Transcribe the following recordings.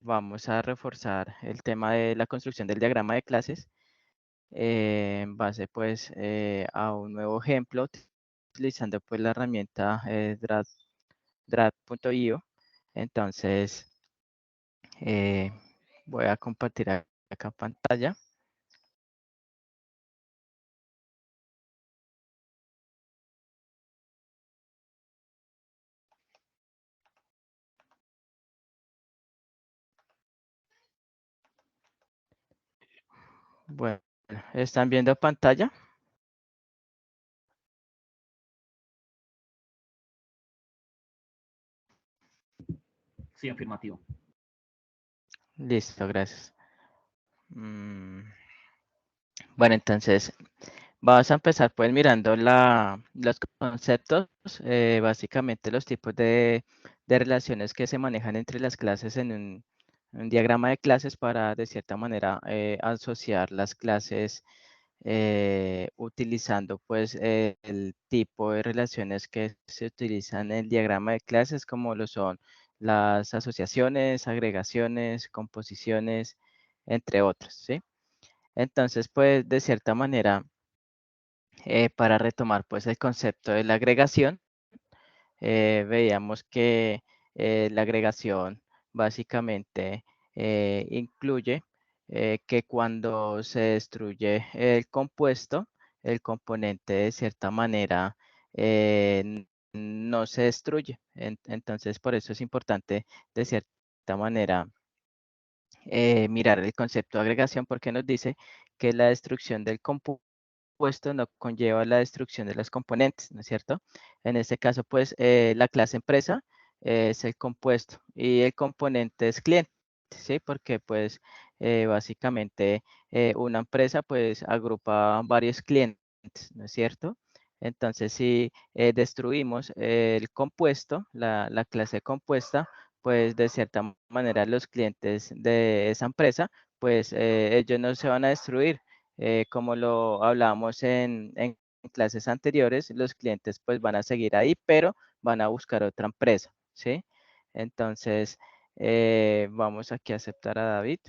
vamos a reforzar el tema de la construcción del diagrama de clases en base pues a un nuevo ejemplo utilizando pues la herramienta Drag.io. Entonces eh, voy a compartir acá pantalla. Bueno, ¿están viendo pantalla? Sí, afirmativo. Listo, gracias. Bueno, entonces vamos a empezar pues mirando los conceptos, básicamente los tipos de relaciones que se manejan entre las clases en un diagrama de clases para de cierta manera asociar las clases utilizando pues el tipo de relaciones que se utilizan en el diagrama de clases como lo son las asociaciones, agregaciones, composiciones, entre otros, ¿sí? Entonces, pues de cierta manera, para retomar pues el concepto de la agregación, veíamos que la agregación básicamente incluye que cuando se destruye el compuesto, el componente de cierta manera no se destruye. Entonces, por eso es importante de cierta manera mirar el concepto de agregación porque nos dice que la destrucción del compuesto no conlleva la destrucción de los componentes, ¿no es cierto? En este caso, pues, la clase empresa es el compuesto y el componente es cliente, ¿sí? Porque, pues, básicamente una empresa, pues, agrupa varios clientes, ¿no es cierto? Entonces, si destruimos el compuesto, la clase compuesta, pues de cierta manera los clientes de esa empresa, pues ellos no se van a destruir. Como lo hablábamos en clases anteriores, los clientes pues van a seguir ahí, pero van a buscar otra empresa, ¿sí? Entonces, vamos aquí a aceptar a David.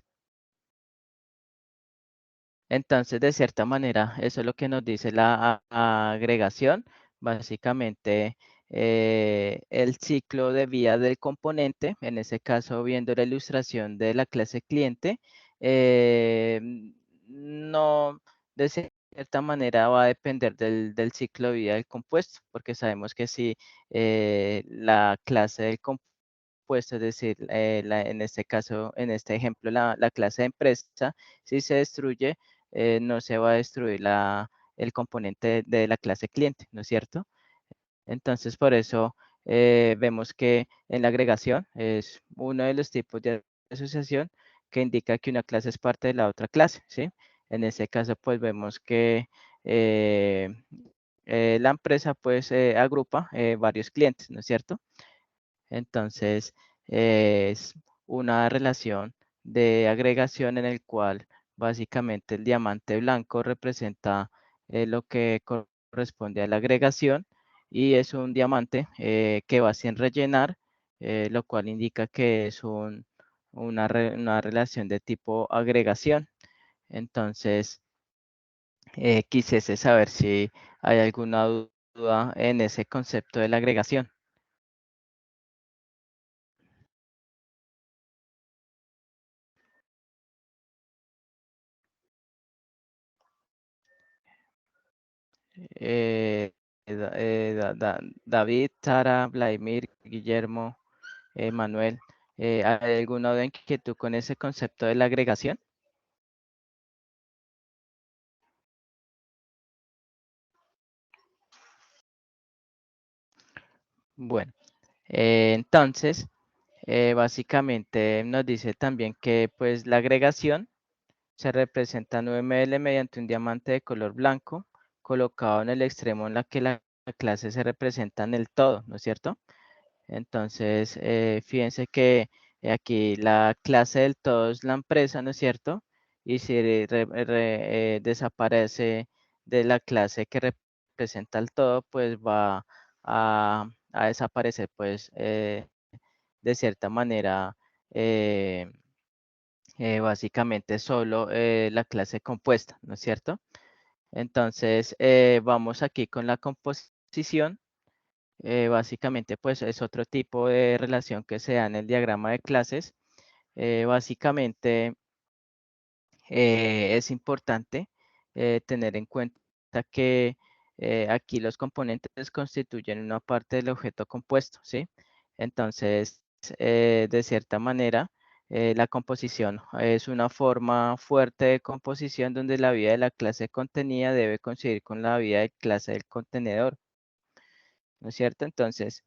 Entonces, de cierta manera, eso es lo que nos dice la agregación. Básicamente, el ciclo de vida del componente, en ese caso, viendo la ilustración de la clase cliente, no, de cierta manera va a depender del ciclo de vida del compuesto, porque sabemos que si la clase del compuesto, es decir, en este caso, en este ejemplo, la clase de empresa, si se destruye, no se va a destruir el componente de la clase cliente, ¿no es cierto? Entonces, por eso vemos que en la agregación es uno de los tipos de asociación que indica que una clase es parte de la otra clase, ¿sí? En ese caso, pues vemos que eh, la empresa pues agrupa varios clientes, ¿no es cierto? Entonces, es una relación de agregación en el cual básicamente el diamante blanco representa lo que corresponde a la agregación y es un diamante que va sin rellenar, lo cual indica que es una relación de tipo agregación. Entonces, quisiese saber si hay alguna duda en ese concepto de la agregación. eh, David, Sara, Vladimir, Guillermo, Manuel, ¿hay alguna duda, inquietud con ese concepto de la agregación? Bueno, entonces, básicamente nos dice también que pues la agregación se representa en UML mediante un diamante de color blanco colocado en el extremo en la que la clase se representa en el todo, ¿no es cierto? Entonces, fíjense que aquí la clase del todo es la empresa, ¿no es cierto? Y si desaparece de la clase que representa el todo, pues va a desaparecer, pues, de cierta manera, básicamente solo la clase compuesta, ¿no es cierto? Entonces, vamos aquí con la composición. Básicamente, pues es otro tipo de relación que se da en el diagrama de clases. Básicamente, es importante tener en cuenta que aquí los componentes constituyen una parte del objeto compuesto, ¿sí? Entonces, de cierta manera, la composición es una forma fuerte de composición donde la vida de la clase contenida debe coincidir con la vida de clase del contenedor, ¿no es cierto? Entonces,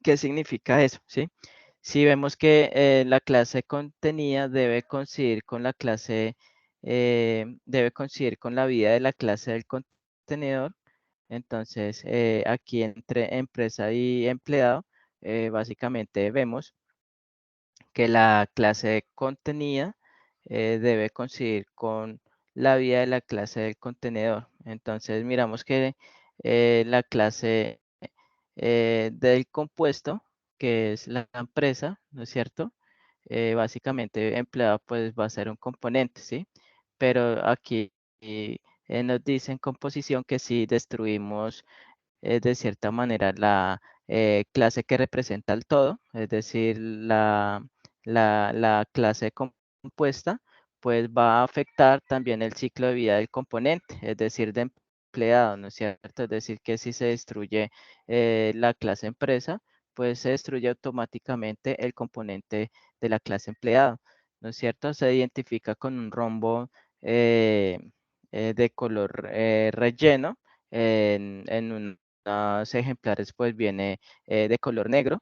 ¿qué significa eso? ¿Sí? Si vemos que la clase contenida debe coincidir con la clase, debe coincidir con la vida de la clase del contenedor, entonces aquí entre empresa y empleado, básicamente vemos que la clase contenida debe coincidir con la vida de la clase del contenedor. Entonces miramos que la clase del compuesto, que es la empresa, ¿no es cierto? Básicamente empleado pues va a ser un componente, ¿sí? Pero aquí nos dicen composición que si destruimos de cierta manera la clase que representa el todo, es decir, la clase compuesta, pues va a afectar también el ciclo de vida del componente, es decir, de empleado, ¿no es cierto? Es decir, que si se destruye la clase empresa, pues se destruye automáticamente el componente de la clase empleado, ¿no es cierto? Se identifica con un rombo eh, de color relleno en un ejemplares pues viene de color negro,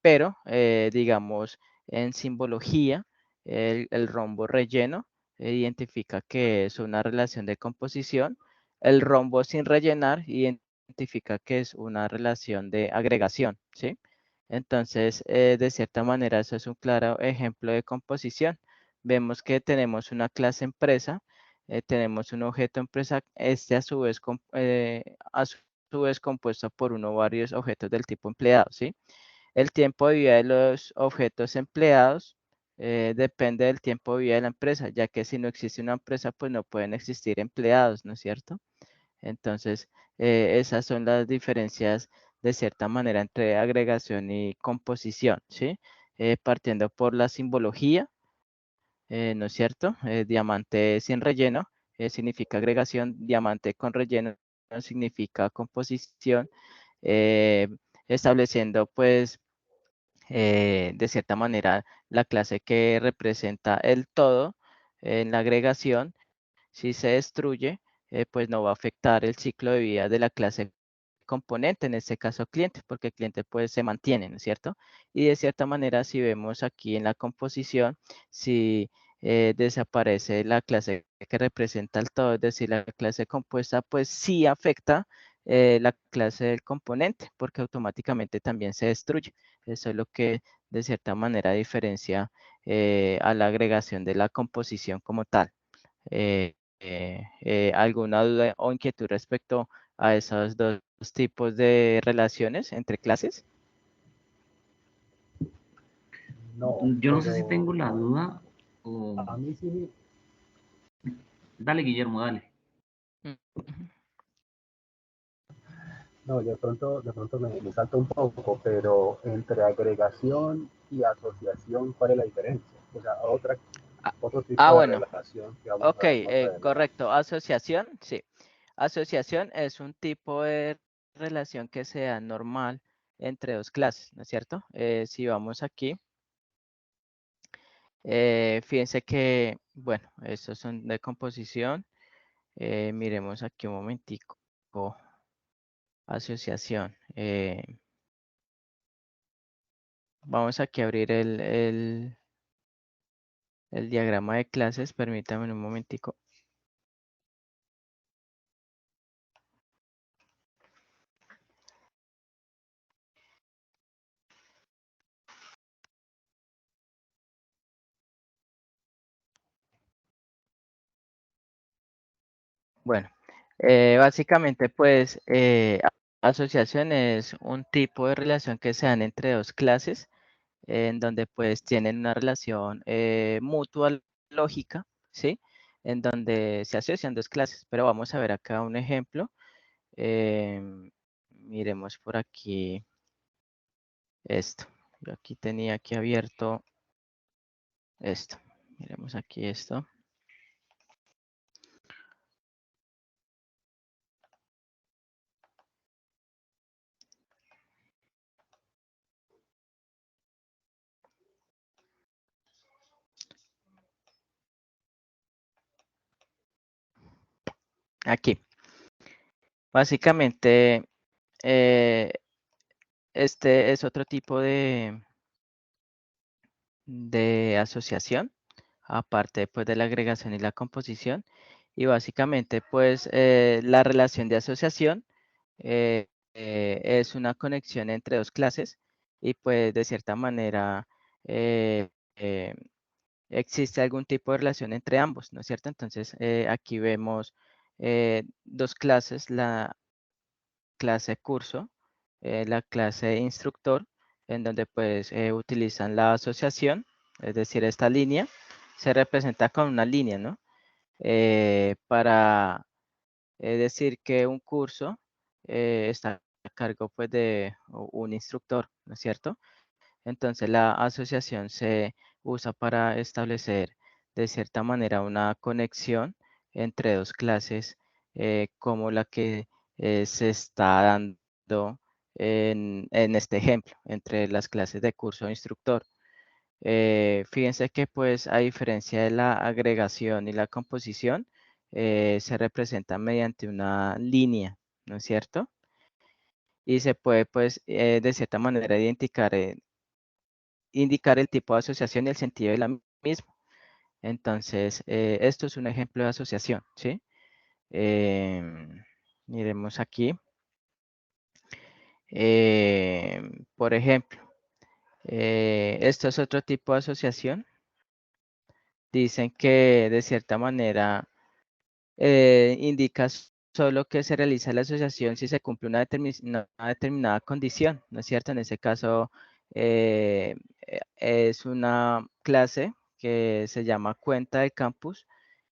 pero digamos en simbología el rombo relleno identifica que es una relación de composición, el rombo sin rellenar identifica que es una relación de agregación, ¿sí? Entonces, de cierta manera, eso es un claro ejemplo de composición. Vemos que tenemos una clase empresa, tenemos un objeto empresa, este a su vez, a su vez compuesto por uno o varios objetos del tipo empleado, ¿sí? El tiempo de vida de los objetos empleados depende del tiempo de vida de la empresa, ya que si no existe una empresa, pues no pueden existir empleados, ¿no es cierto? Entonces, esas son las diferencias de cierta manera entre agregación y composición, ¿sí? Partiendo por la simbología, ¿no es cierto? Diamante sin relleno significa agregación, diamante con relleno significa composición, eh, estableciendo pues de cierta manera la clase que representa el todo en la agregación. Si se destruye, pues no va a afectar el ciclo de vida de la clase componente, en este caso cliente, porque el cliente pues se mantiene, ¿no es cierto? Y de cierta manera, si vemos aquí en la composición, si desaparece la clase que representa el todo, es decir, la clase compuesta, pues sí afecta la clase del componente, porque automáticamente también se destruye. Eso es lo que de cierta manera diferencia a la agregación de la composición como tal. ¿Alguna duda o inquietud respecto a esos dos tipos de relaciones entre clases? No, Yo no sé si pero tengo la duda o... a mí sí, Dale, Guillermo, dale. Mm, ujú. no, de pronto me salta un poco, pero entre agregación y asociación, ¿cuál es la diferencia? O sea, Ah, otro tipo de bueno, relación que vamos ok, a ver más adelante. correcto. Asociación, sí. Asociación es un tipo de relación que se da normal entre dos clases, ¿no es cierto? Si vamos aquí, fíjense que, bueno, estos son de composición. Miremos aquí un momentico. Asociación. Vamos aquí a abrir el diagrama de clases. Permítame un momentico. Bueno, básicamente pues asociación es un tipo de relación que se dan entre dos clases en donde pues tienen una relación mutua lógica, ¿sí? En donde se asocian dos clases, pero vamos a ver acá un ejemplo. Miremos por aquí esto. Yo aquí tenía aquí abierto esto. Miremos aquí esto. Aquí. Básicamente, este es otro tipo de asociación, aparte pues de la agregación y la composición. Y básicamente pues la relación de asociación es una conexión entre dos clases y pues de cierta manera eh, eh, existe algún tipo de relación entre ambos, ¿no es cierto? Entonces aquí vemos dos clases, la clase curso, la clase instructor, en donde pues utilizan la asociación, es decir, esta línea se representa con una línea, ¿no? Para decir que un curso está a cargo pues de un instructor, ¿no es cierto? Entonces la asociación se usa para establecer de cierta manera una conexión entre dos clases como la que se está dando en este ejemplo, entre las clases de curso e instructor. Fíjense que pues a diferencia de la agregación y la composición, se representa mediante una línea, ¿no es cierto? Y se puede pues de cierta manera indicar el tipo de asociación y el sentido de la misma. Entonces, esto es un ejemplo de asociación, ¿sí? Miremos aquí. Por ejemplo, esto es otro tipo de asociación. Dicen que de cierta manera indica solo que se realiza la asociación si se cumple una determinada condición, ¿no es cierto? En ese caso, es una clase que se llama cuenta de campus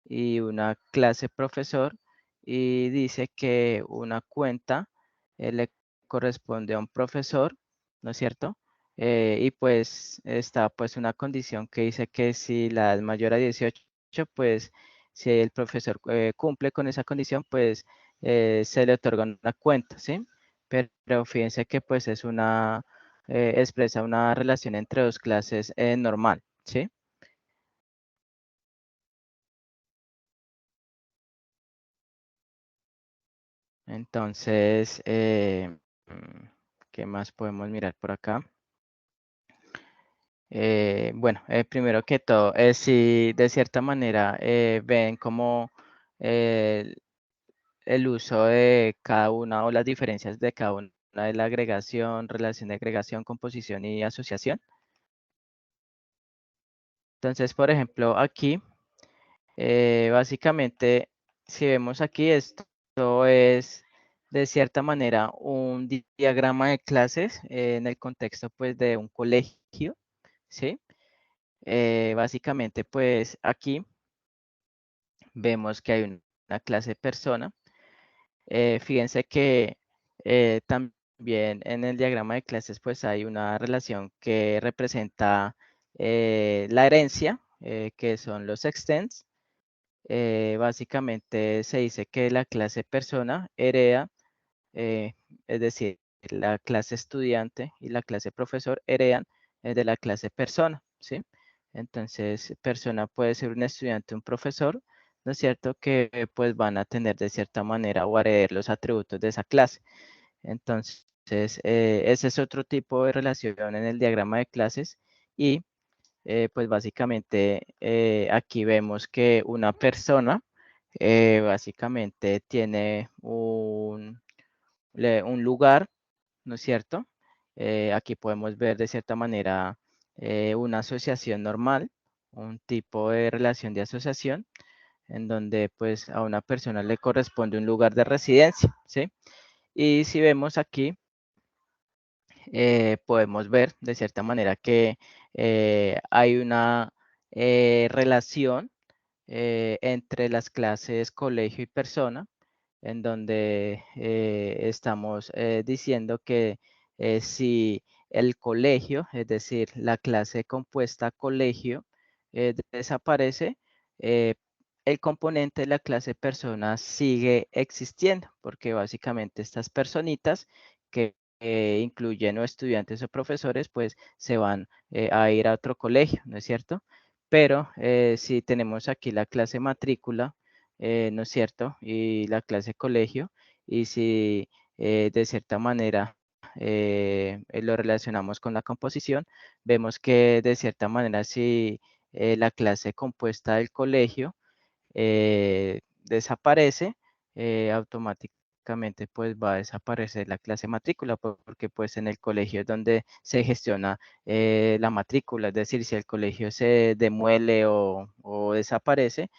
y una clase profesor y dice que una cuenta le corresponde a un profesor, ¿no es cierto? Y pues está pues una condición que dice que si la es mayor a 18, pues si el profesor cumple con esa condición, pues se le otorga una cuenta, ¿sí? Pero fíjense que pues es una, expresa una relación entre dos clases normal, ¿sí? Entonces, ¿qué más podemos mirar por acá? Bueno, primero que todo, si de cierta manera ven como eh, el uso de cada una o las diferencias de cada una de la agregación, relación de agregación, composición y asociación. Entonces, por ejemplo, aquí, básicamente, si vemos aquí, esto es de cierta manera un diagrama de clases en el contexto pues de un colegio, ¿sí? Básicamente pues aquí vemos que hay una clase persona. Fíjense que también en el diagrama de clases pues hay una relación que representa la herencia, que son los extends. Básicamente se dice que la clase persona hereda, es decir, la clase estudiante y la clase profesor heredan de la clase persona, ¿sí? Entonces, persona puede ser un estudiante, un profesor, ¿no es cierto? Que pues van a tener de cierta manera o heredar los atributos de esa clase. Entonces, ese es otro tipo de relación en el diagrama de clases y pues básicamente aquí vemos que una persona básicamente tiene un lugar, ¿no es cierto? Aquí podemos ver de cierta manera una asociación normal, un tipo de relación de asociación, en donde pues a una persona le corresponde un lugar de residencia, ¿sí? Y si vemos aquí, podemos ver de cierta manera que hay una relación entre las clases colegio y persona, en donde estamos diciendo que si el colegio, es decir, la clase compuesta colegio, desaparece, eh, el componente de la clase persona sigue existiendo, porque básicamente estas personitas que incluyen o estudiantes o profesores, pues se van a ir a otro colegio, ¿no es cierto? Pero si tenemos aquí la clase matrícula, ¿no es cierto? Y la clase colegio, y si de cierta manera lo relacionamos con la composición, vemos que de cierta manera si la clase compuesta del colegio desaparece, automáticamente pues va a desaparecer la clase matrícula, porque pues en el colegio es donde se gestiona la matrícula, es decir, si el colegio se demuele o desaparece,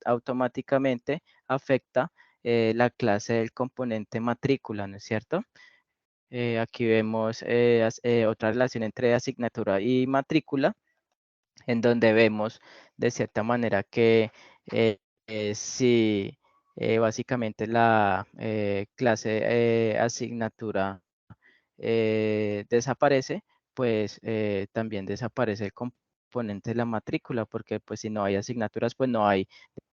automáticamente afecta la clase del componente matrícula, ¿no es cierto? Aquí vemos otra relación entre asignatura y matrícula, en donde vemos de cierta manera que si básicamente la clase asignatura desaparece, pues también desaparece el componente de la matrícula, porque pues si no hay asignaturas, pues no hay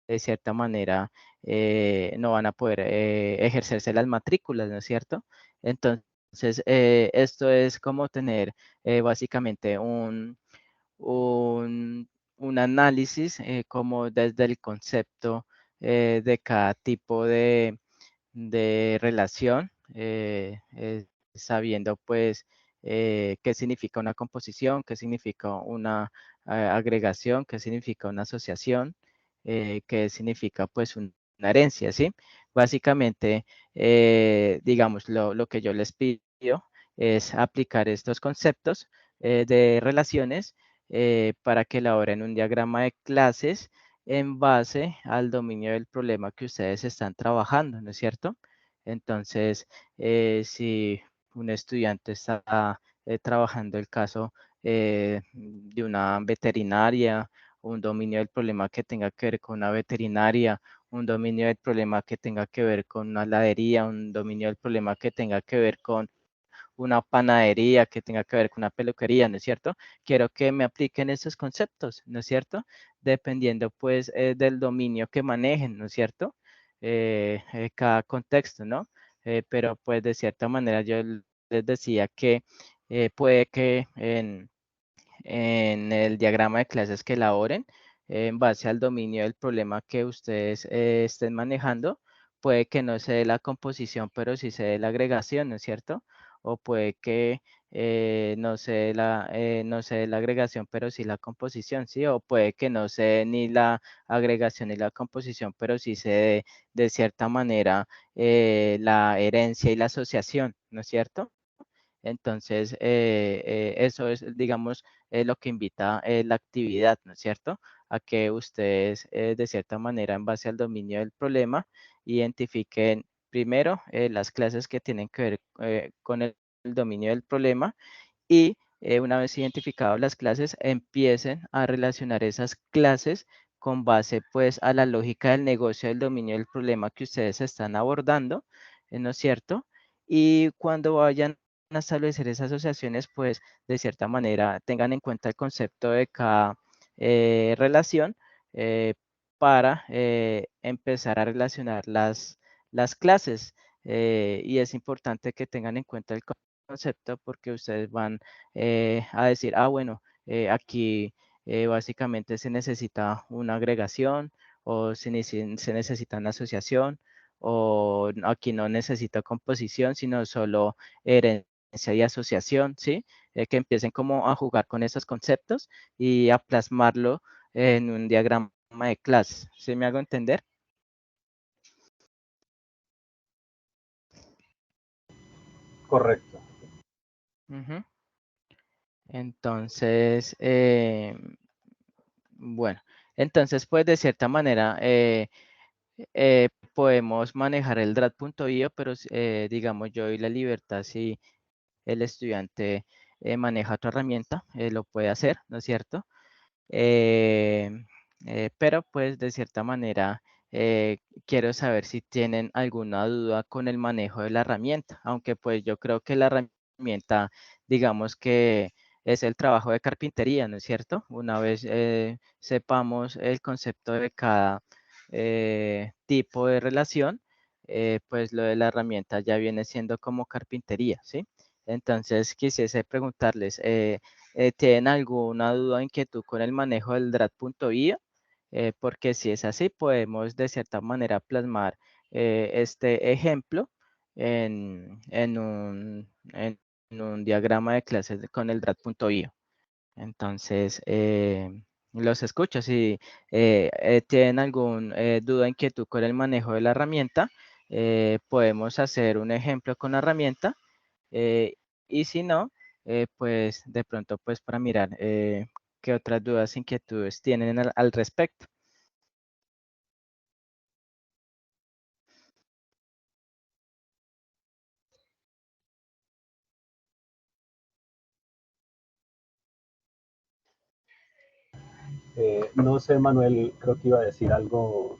de cierta manera, no van a poder ejercerse las matrículas, ¿no es cierto? Entonces, esto es como tener básicamente un, un análisis como desde el concepto de cada tipo de relación, sabiendo pues qué significa una composición, qué significa una agregación, qué significa una asociación, qué significa pues una herencia, ¿sí? Básicamente, digamos, lo que yo les pido es aplicar estos conceptos de relaciones para que elaboren un diagrama de clases en base al dominio del problema que ustedes están trabajando, ¿no es cierto? Entonces, si un estudiante está trabajando el caso de una veterinaria, un dominio del problema que tenga que ver con una veterinaria, un dominio del problema que tenga que ver con una heladería, un dominio del problema que tenga que ver con una panadería, que tenga que ver con una peluquería, ¿no es cierto? Quiero que me apliquen esos conceptos, ¿no es cierto? Dependiendo pues del dominio que manejen, ¿no es cierto? Cada contexto, ¿no? Pero pues de cierta manera yo les decía que puede que en el diagrama de clases que elaboren, en base al dominio del problema que ustedes estén manejando, puede que no se dé la composición, pero sí se dé la agregación, ¿no es cierto? O puede que no se dé la agregación, pero sí la composición, ¿sí? O puede que no se dé ni la agregación ni la composición, pero sí se dé de cierta manera la herencia y la asociación, ¿no es cierto? Entonces, eso es, digamos, lo que invita la actividad, ¿no es cierto? A que ustedes, de cierta manera, en base al dominio del problema, identifiquen primero las clases que tienen que ver con el dominio del problema y una vez identificadas las clases, empiecen a relacionar esas clases con base pues a la lógica del negocio del dominio del problema que ustedes están abordando, ¿no es cierto? Y cuando vayan a establecer esas asociaciones, pues de cierta manera tengan en cuenta el concepto de cada relación para empezar a relacionar las clases. Y es importante que tengan en cuenta el concepto porque ustedes van a decir, ah, bueno, aquí básicamente se necesita una agregación o se necesita una asociación o aquí no necesita composición, sino solo herencia y asociación, ¿sí? Que empiecen como a jugar con esos conceptos y a plasmarlo en un diagrama de clases. ¿Sí me hago entender? Correcto. Ujú. Entonces, bueno, entonces pues de cierta manera podemos manejar el DRAT.io, pero digamos yo doy la libertad si el estudiante maneja otra herramienta, lo puede hacer, ¿no es cierto? Pero pues de cierta manera quiero saber si tienen alguna duda con el manejo de la herramienta, aunque pues yo creo que la herramienta, digamos que es el trabajo de carpintería, ¿no es cierto? Una vez sepamos el concepto de cada tipo de relación, pues lo de la herramienta ya viene siendo como carpintería, ¿sí? Entonces quisiese preguntarles, ¿tienen alguna duda o inquietud con el manejo del DRAT.io? Porque si es así, podemos de cierta manera plasmar este ejemplo en un diagrama de clases con el DRAT.io. Entonces, los escucho. Si tienen alguna duda o inquietud con el manejo de la herramienta, podemos hacer un ejemplo con la herramienta eh, y si no, pues de pronto pues para mirar qué otras dudas, inquietudes tienen al respecto. No sé, Manuel, creo que iba a decir algo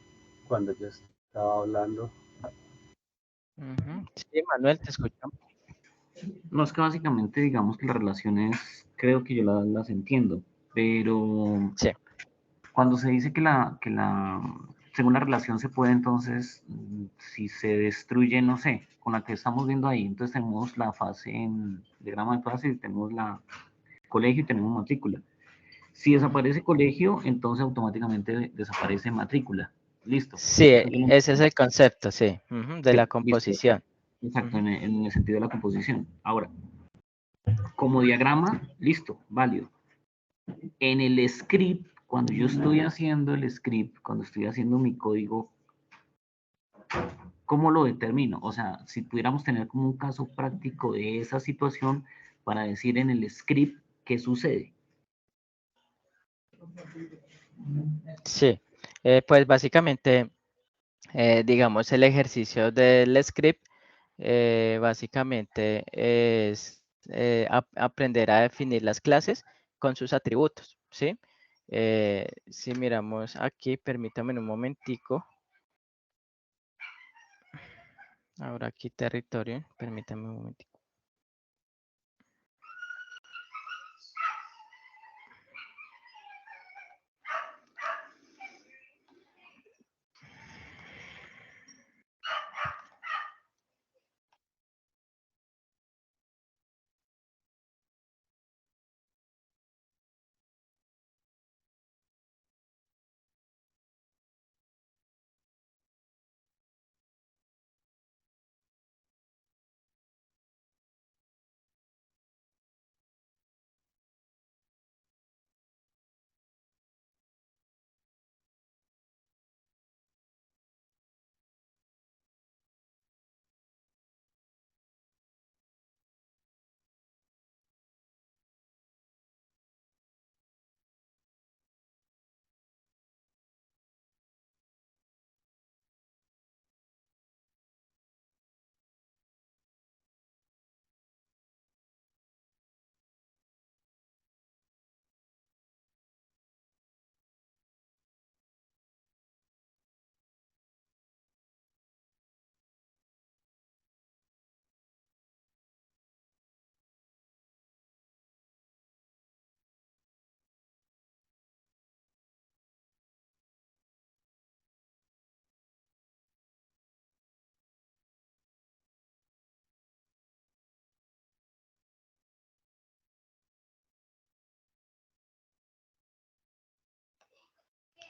cuando yo estaba hablando. Ujú. Sí, Manuel, te escucho. No, es que básicamente digamos que las relaciones, creo que yo las entiendo, pero Sí, cuando se dice según la relación se puede entonces, si se destruye, no sé, con la que estamos viendo ahí, entonces tenemos la fase en diagrama de fase y tenemos la colegio y tenemos matrícula. Si desaparece colegio, entonces automáticamente desaparece matrícula. Listo. sí, Eso yo lo ese es entiendo. el concepto, sí, ujú, de la Listo. composición. Exacto, Ujú. en el sentido de la composición. Ahora, como diagrama, listo, válido. En el script, cuando yo estoy haciendo el script, cuando estoy haciendo mi código, ¿cómo lo determino? O sea, si pudiéramos tener como un caso práctico de esa situación para decir en el script qué sucede. Sí, pues básicamente, digamos, el ejercicio del script básicamente es aprender a definir las clases con sus atributos, ¿sí? Si miramos aquí, permítame un momentico. Ahora aquí territorio, permítame un momentico.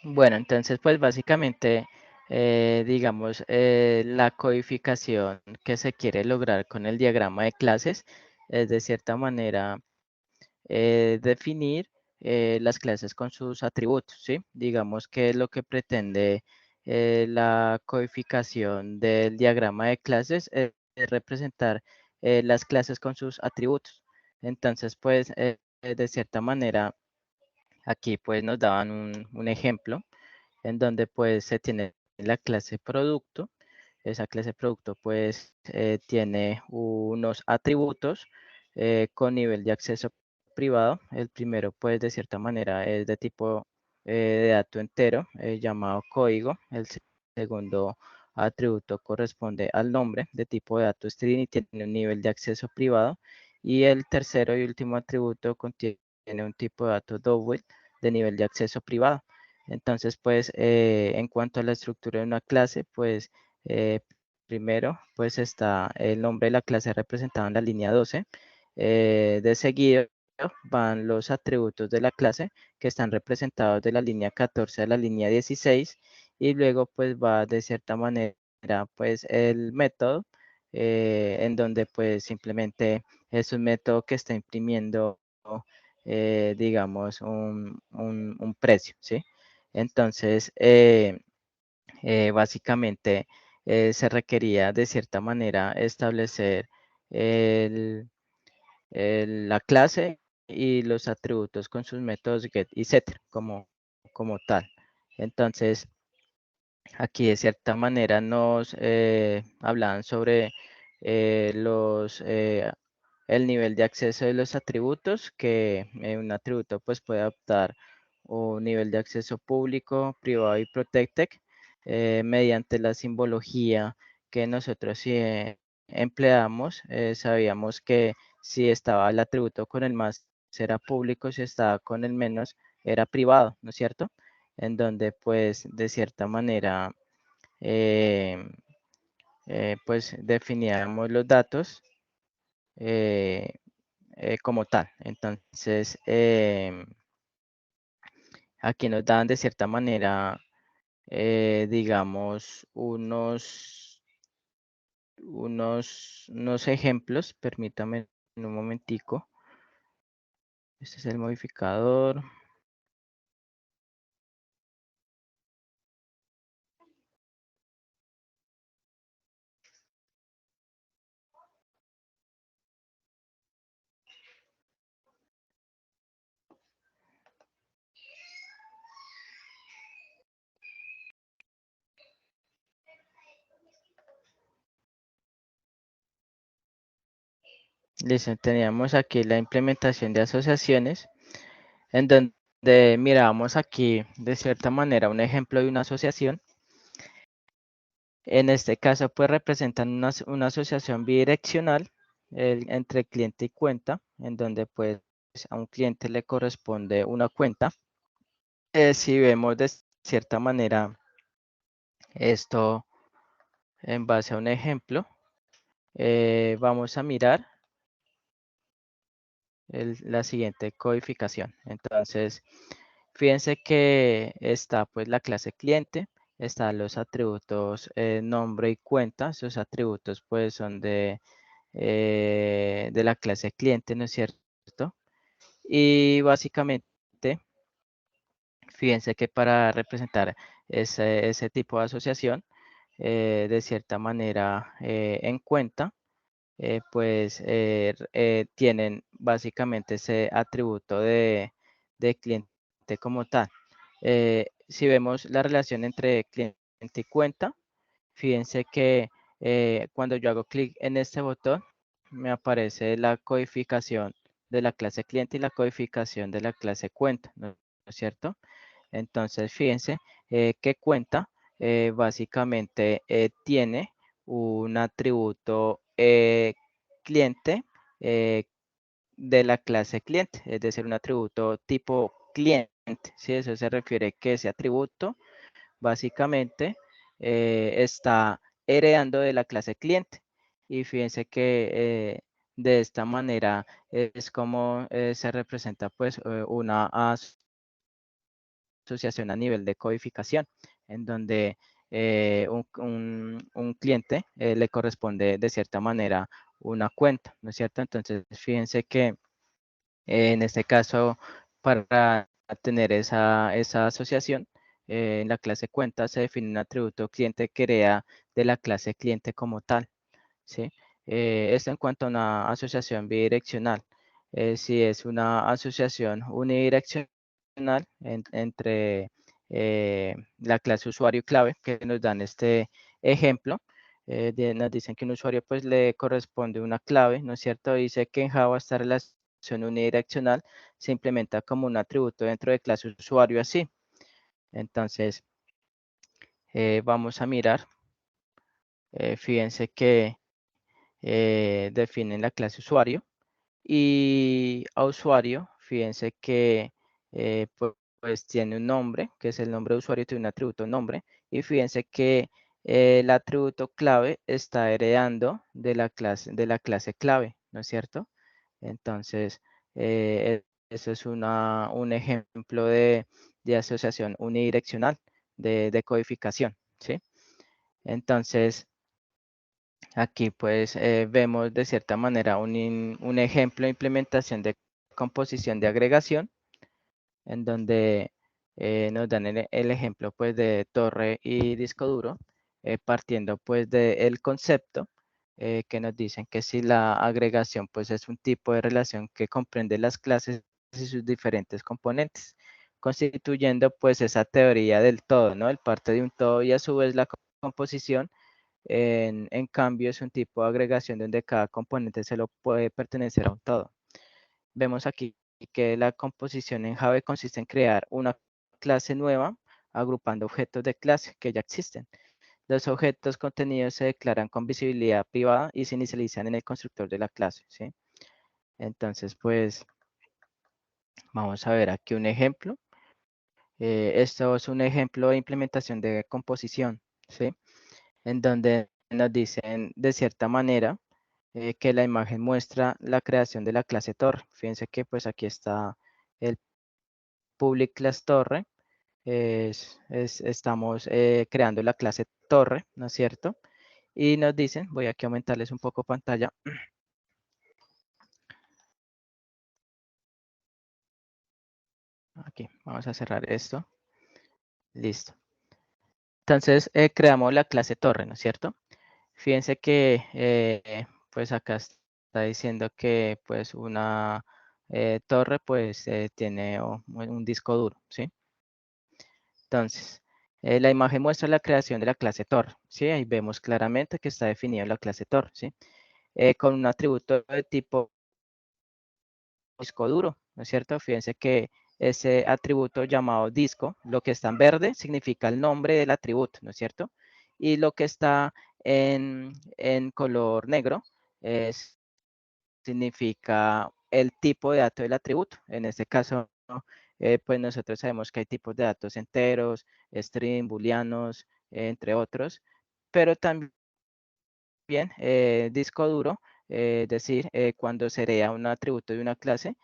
Bueno, entonces pues básicamente, digamos, la codificación que se quiere lograr con el diagrama de clases es de cierta manera definir las clases con sus atributos, ¿sí? Digamos que lo que pretende la codificación del diagrama de clases es representar las clases con sus atributos. Entonces, pues, de cierta manera, aquí pues nos daban un ejemplo en donde pues se tiene la clase producto. Esa clase producto pues tiene unos atributos con nivel de acceso privado. El primero, pues, de cierta manera es de tipo de dato entero, llamado código. El segundo atributo corresponde al nombre de tipo de dato string y tiene un nivel de acceso privado. Y el tercero y último atributo contiene un tipo de dato double de nivel de acceso privado. Entonces, pues, en cuanto a la estructura de una clase, pues, primero, pues está el nombre de la clase representado en la línea 12. De seguido van los atributos de la clase que están representados de la línea 14 a la línea 16 y luego pues va de cierta manera pues el método en donde pues simplemente es un método que está imprimiendo digamos un precio, ¿sí? Entonces básicamente se requería de cierta manera establecer el la clase y los atributos con sus métodos get y set como tal. Entonces, aquí de cierta manera nos hablaban sobre el nivel de acceso de los atributos, que un atributo pues puede adoptar un nivel de acceso público, privado y protected mediante la simbología que nosotros empleamos. Sabíamos que si estaba el atributo con el más era público, si estaba con el menos era privado, ¿no es cierto? En donde pues de cierta manera eh, pues definíamos los datos eh, como tal. Entonces aquí nos dan de cierta manera digamos unos ejemplos, permítame un momentico. Este es el modificador. Listo, teníamos aquí la implementación de asociaciones, en donde miramos aquí de cierta manera un ejemplo de una asociación. En este caso, pues representan una asociación bidireccional entre cliente y cuenta, en donde pues a un cliente le corresponde una cuenta. Si vemos de cierta manera esto en base a un ejemplo, vamos a mirar la siguiente codificación. Entonces, fíjense que está pues la clase cliente, están los atributos nombre y cuenta. Esos atributos pues son de la clase cliente, ¿no es cierto? Y básicamente, fíjense que para representar ese tipo de asociación, de cierta manera en cuenta, pues tienen básicamente ese atributo de cliente como tal. Si vemos la relación entre cliente y cuenta, fíjense que cuando yo hago clic en este botón, me aparece la codificación de la clase cliente y la codificación de la clase cuenta, ¿no es cierto? Entonces, fíjense que cuenta básicamente tiene un atributo cliente de la clase cliente, es decir, un atributo tipo cliente. ¿Sí? Eso se refiere que ese atributo básicamente está heredando de la clase cliente. Y fíjense que de esta manera es como se representa pues una asociación a nivel de codificación, en donde un cliente le corresponde de cierta manera una cuenta, ¿no es cierto? Entonces, fíjense que en este caso, para tener esa asociación, en la clase cuenta se define un atributo cliente que crea de la clase cliente como tal, ¿sí? Esto en cuanto a una asociación bidireccional. Si es una asociación unidireccional entre la clase usuario y clave que nos dan este ejemplo, nos dicen que un usuario pues le corresponde una clave, ¿no es cierto? Dice que en Java esta relación unidireccional se implementa como un atributo dentro de clase usuario así. Entonces, vamos a mirar. Fíjense que definen la clase usuario y a usuario, fíjense que pues tiene un nombre, que es el nombre de usuario, tiene un atributo nombre, y fíjense que el atributo clave está heredando de la clase clave, ¿no es cierto? Entonces, eso es un ejemplo de asociación unidireccional, de codificación, ¿sí? Entonces, aquí pues vemos de cierta manera un ejemplo de implementación de composición de agregación, en donde nos dan el ejemplo pues de torre y disco duro, partiendo pues del concepto que nos dicen que si la agregación pues es un tipo de relación que comprende las clases y sus diferentes componentes, constituyendo pues esa teoría del todo, ¿no? El parte de un todo y a su vez la composición en cambio, es un tipo de agregación donde cada componente se lo puede pertenecer a un todo. Vemos aquí que la composición en Java consiste en crear una clase nueva agrupando objetos de clase que ya existen. Los objetos contenidos se declaran con visibilidad privada y se inicializan en el constructor de la clase, ¿sí? Entonces, pues, vamos a ver aquí un ejemplo. Esto es un ejemplo de implementación de composición, ¿sí? En donde nos dicen de cierta manera que la imagen muestra la creación de la clase torre. Fíjense que pues aquí está el public class torre. Estamos creando la clase torre, ¿no es cierto? Y nos dicen, voy aquí a aumentarles un poco pantalla. Aquí, vamos a cerrar esto. Listo. Entonces, creamos la clase torre, ¿no es cierto? Fíjense que pues acá está diciendo que pues una torre pues tiene un disco duro, ¿sí? Entonces, la imagen muestra la creación de la clase torre, ¿sí? Ahí vemos claramente que está definida la clase torre, ¿sí? Con un atributo de tipo disco duro, ¿no es cierto? Fíjense que ese atributo llamado disco, lo que está en verde significa el nombre del atributo, ¿no es cierto? Y lo que está en color negro significa el tipo de dato del atributo. En este caso, ¿no? Pues nosotros sabemos que hay tipos de datos enteros, string, booleanos, entre otros, pero también disco duro, es decir, cuando se crea un atributo de una clase,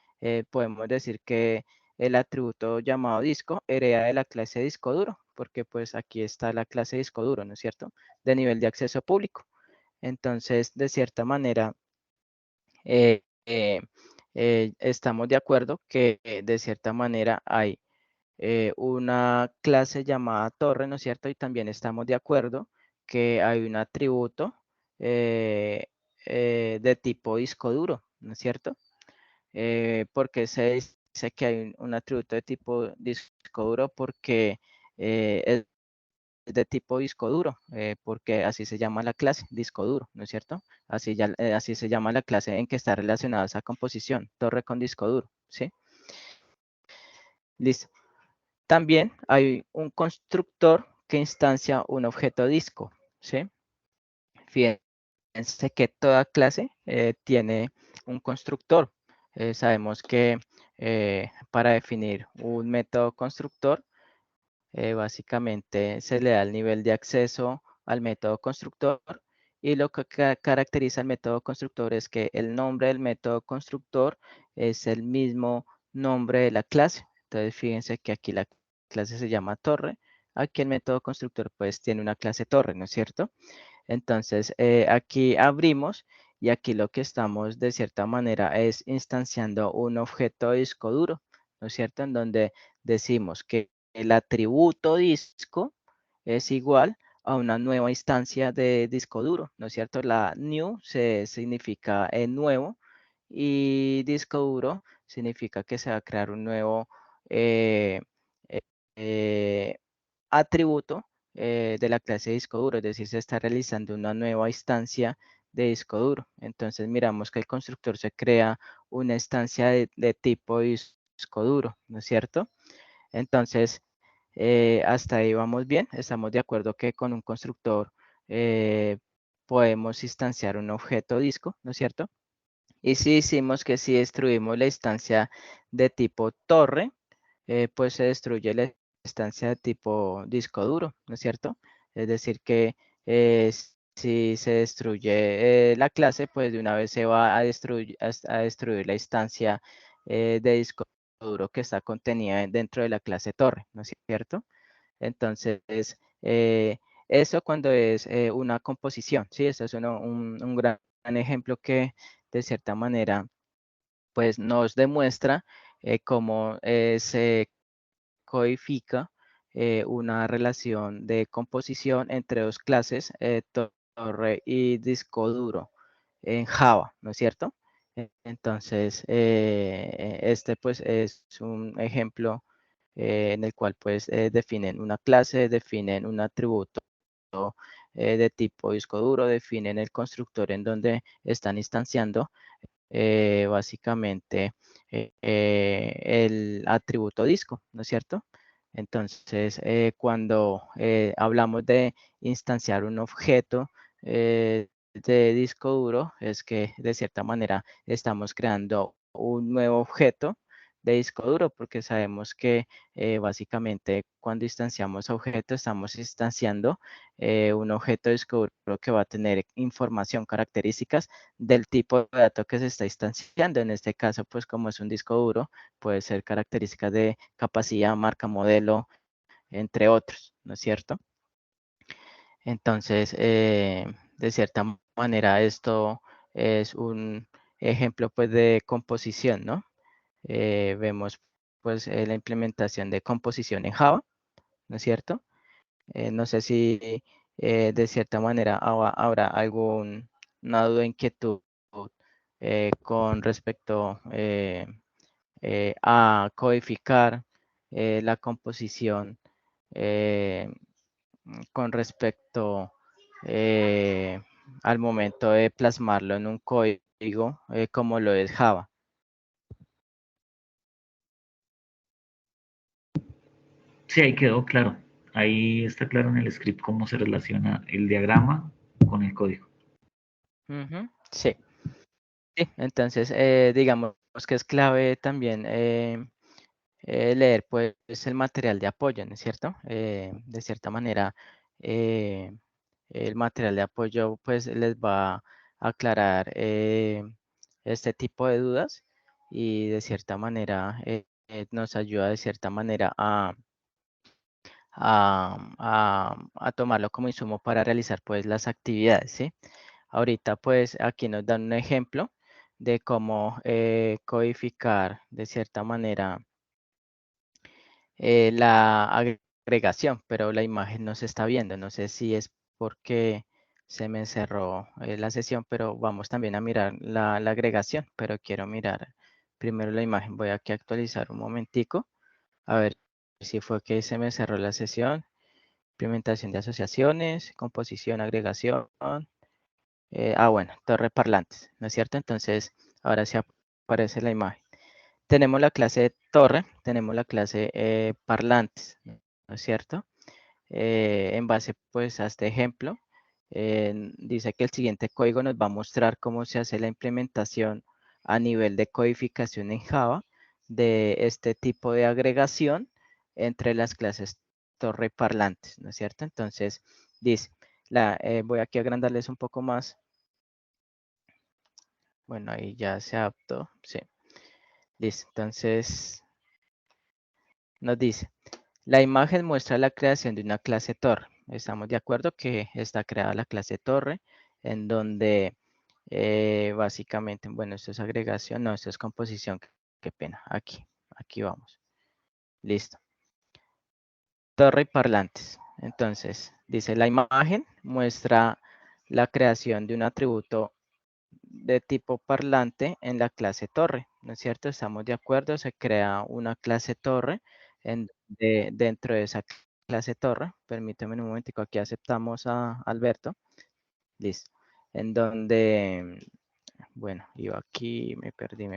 podemos decir que el atributo llamado disco hereda de la clase disco duro, porque pues aquí está la clase disco duro, ¿no es cierto? De nivel de acceso público. Entonces, de cierta manera, eh, eh, estamos de acuerdo que de cierta manera hay una clase llamada torre, ¿no es cierto? Y también estamos de acuerdo que hay un atributo eh, de tipo disco duro, ¿no es cierto? Porque se dice que hay un atributo de tipo disco duro porque es de tipo disco duro, porque así se llama la clase, disco duro, ¿no es cierto? Así se llama la clase en que está relacionada esa composición, torre con disco duro, ¿sí? Listo. También hay un constructor que instancia un objeto disco, ¿sí? Fíjense que toda clase tiene un constructor. Sabemos que para definir un método constructor, básicamente se le da el nivel de acceso al método constructor y lo que caracteriza al método constructor es que el nombre del método constructor es el mismo nombre de la clase. Entonces, fíjense que aquí la clase se llama torre, aquí el método constructor pues tiene una clase torre, ¿no es cierto? Entonces, aquí abrimos y aquí lo que estamos de cierta manera es instanciando un objeto disco duro, ¿no es cierto? En donde decimos que el atributo disco es igual a una nueva instancia de disco duro, ¿no es cierto? La new significa nuevo y disco duro significa que se va a crear un nuevo eh, eh, atributo de la clase disco duro, es decir, se está realizando una nueva instancia de disco duro. Entonces miramos que el constructor se crea una instancia de tipo disco duro, ¿no es cierto? Entonces, hasta ahí vamos bien. Estamos de acuerdo que con un constructor podemos instanciar un objeto disco, ¿no es cierto? Y si hicimos que si destruimos la instancia de tipo torre, pues se destruye la instancia de tipo disco duro, ¿no es cierto? Es decir, que si se destruye la clase, pues de una vez se va a destruir la instancia de disco duro que está contenida dentro de la clase torre, ¿no es cierto? Entonces, eh, eso cuando es una composición, ¿sí? Eso es un gran ejemplo que de cierta manera pues nos demuestra cómo se codifica una relación de composición entre dos clases, torre y disco duro en Java, ¿no es cierto? Entonces, este pues es un ejemplo en el cual pues definen una clase, definen un atributo de tipo disco duro, definen el constructor en donde están instanciando básicamente el atributo disco, ¿no es cierto? Entonces, cuando hablamos de instanciar un objeto de disco duro, es que de cierta manera estamos creando un nuevo objeto de disco duro, porque sabemos que básicamente cuando instanciamos objeto, estamos instanciando un objeto de disco duro que va a tener información, características del tipo de dato que se está instanciando. En este caso, pues como es un disco duro, puede ser características de capacidad, marca, modelo, entre otros, ¿no es cierto? Entonces, de cierta manera, esto es un ejemplo pues de composición, ¿no? Vemos pues la implementación de composición en Java, ¿no es cierto? No sé si de cierta manera habrá alguna duda, inquietud con respecto a codificar la composición eh, con respecto eh, al momento de plasmarlo en un código como lo es Java. Sí, ahí quedó claro. Ahí está claro en el script cómo se relaciona el diagrama con el código. Ujú, sí. Sí, entonces digamos que es clave también leer pues el material de apoyo, ¿no es cierto? De cierta manera, el material de apoyo pues les va a aclarar este tipo de dudas y de cierta manera nos ayuda de cierta manera a tomarlo como insumo para realizar pues las actividades, ¿sí? Ahorita pues aquí nos dan un ejemplo de cómo codificar de cierta manera la agregación, pero la imagen no se está viendo. No sé si es porque se me cerró la sesión, pero vamos también a mirar la agregación, pero quiero mirar primero la imagen. Voy aquí a actualizar un momentico, a ver si fue que se me cerró la sesión. Implementación de asociaciones, composición, agregación. Bueno, torre parlantes, ¿no es cierto? Entonces, ahora sí aparece la imagen. Tenemos la clase de torre, tenemos la clase parlantes, ¿no es cierto? En base pues a este ejemplo, dice que el siguiente código nos va a mostrar cómo se hace la implementación a nivel de codificación en Java de este tipo de agregación entre las clases torre y parlantes, ¿no es cierto? Entonces, dice, voy aquí a agrandarles un poco más. Bueno, ahí ya se adaptó, sí. Listo, entonces nos dice, la imagen muestra la creación de una clase torre. Estamos de acuerdo que está creada la clase torre, en donde básicamente, bueno, esto es agregación, no, esto es composición, qué pena, aquí vamos. Listo. Torre y parlantes. Entonces, dice, la imagen muestra la creación de un atributo de tipo parlante en la clase torre, ¿no es cierto? Estamos de acuerdo, se crea una clase torre dentro de esa clase torre. Permítame un momentico, aquí aceptamos a Alberto. Listo. En donde, bueno, yo aquí me perdí.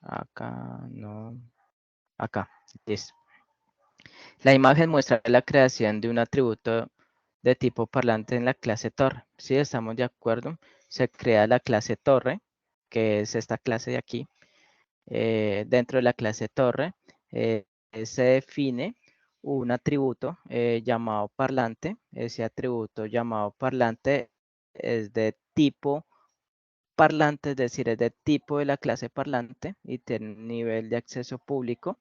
Acá, no. Acá, listo. La imagen muestra la creación de un atributo de tipo parlante en la clase torre. ¿Sí? ¿Estamos de acuerdo? Se crea la clase torre, que es esta clase de aquí. Dentro de la clase torre se define un atributo llamado parlante. Ese atributo llamado parlante es de tipo parlante, es decir, es de tipo de la clase parlante y tiene un nivel de acceso público.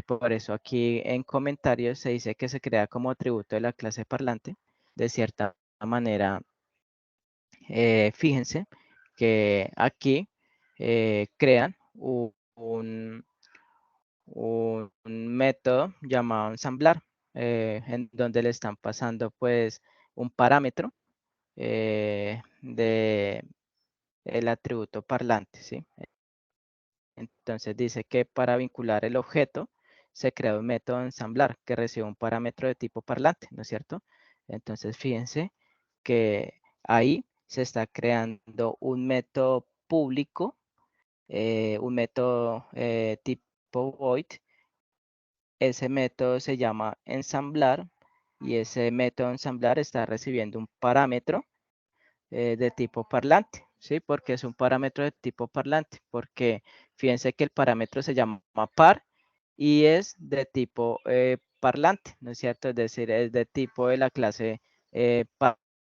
Por eso aquí en comentarios se dice que se crea como atributo de la clase parlante. De cierta manera, fíjense que aquí crean un método llamado ensamblar, en donde le están pasando pues un parámetro de el atributo parlante, ¿sí? Entonces dice que para vincular el objeto se crea un método ensamblar que recibe un parámetro de tipo parlante, ¿no es cierto? Entonces fíjense que ahí se está creando un método público, un método tipo void. Ese método se llama ensamblar y ese método ensamblar está recibiendo un parámetro de tipo parlante, ¿sí? Porque es un parámetro de tipo parlante, porque fíjense que el parámetro se llama par y es de tipo parlante, ¿no es cierto? Es decir, es de tipo de la clase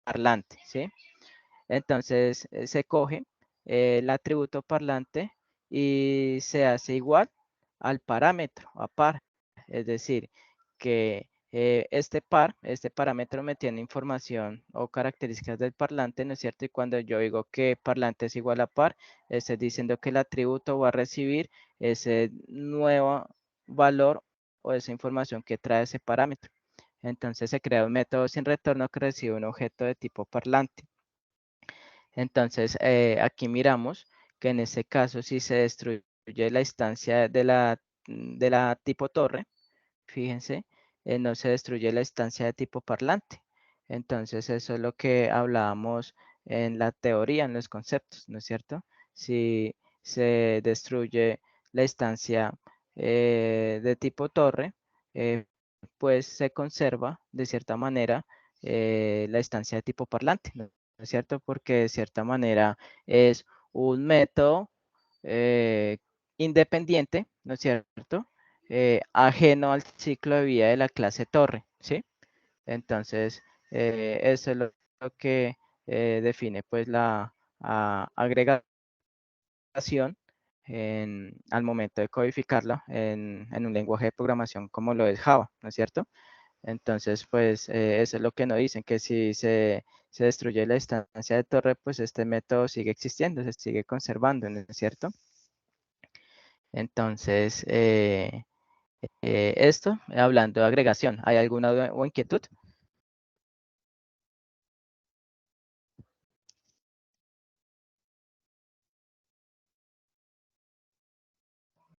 parlante, ¿sí? Entonces se coge el atributo parlante y se hace igual al parámetro, a par. Es decir, que este parámetro me tiene información o características del parlante, ¿no es cierto? Y cuando yo digo que parlante es igual a par, estoy diciendo que el atributo va a recibir ese nuevo valor o esa información que trae ese parámetro. Entonces se crea un método sin retorno que recibe un objeto de tipo parlante. Entonces, aquí miramos que en este caso, si se destruye la instancia de la tipo torre, fíjense, no se destruye la instancia de tipo parlante. Entonces, eso es lo que hablábamos en la teoría, en los conceptos, ¿no es cierto? Si se destruye la instancia de tipo torre, pues se conserva de cierta manera la instancia de tipo parlante, ¿no es cierto? Porque de cierta manera es un método eh, independiente, ¿no es cierto? Ajeno al ciclo de vida de la clase torre, ¿sí? Entonces, eso es lo que define pues la agregación al momento de codificarla en un lenguaje de programación como lo es Java, ¿no es cierto? Entonces, pues eso es lo que nos dicen, que si se destruye la instancia de torre, pues este método sigue existiendo, se sigue conservando, ¿no es cierto? Entonces, esto, hablando de agregación, ¿hay alguna duda o inquietud?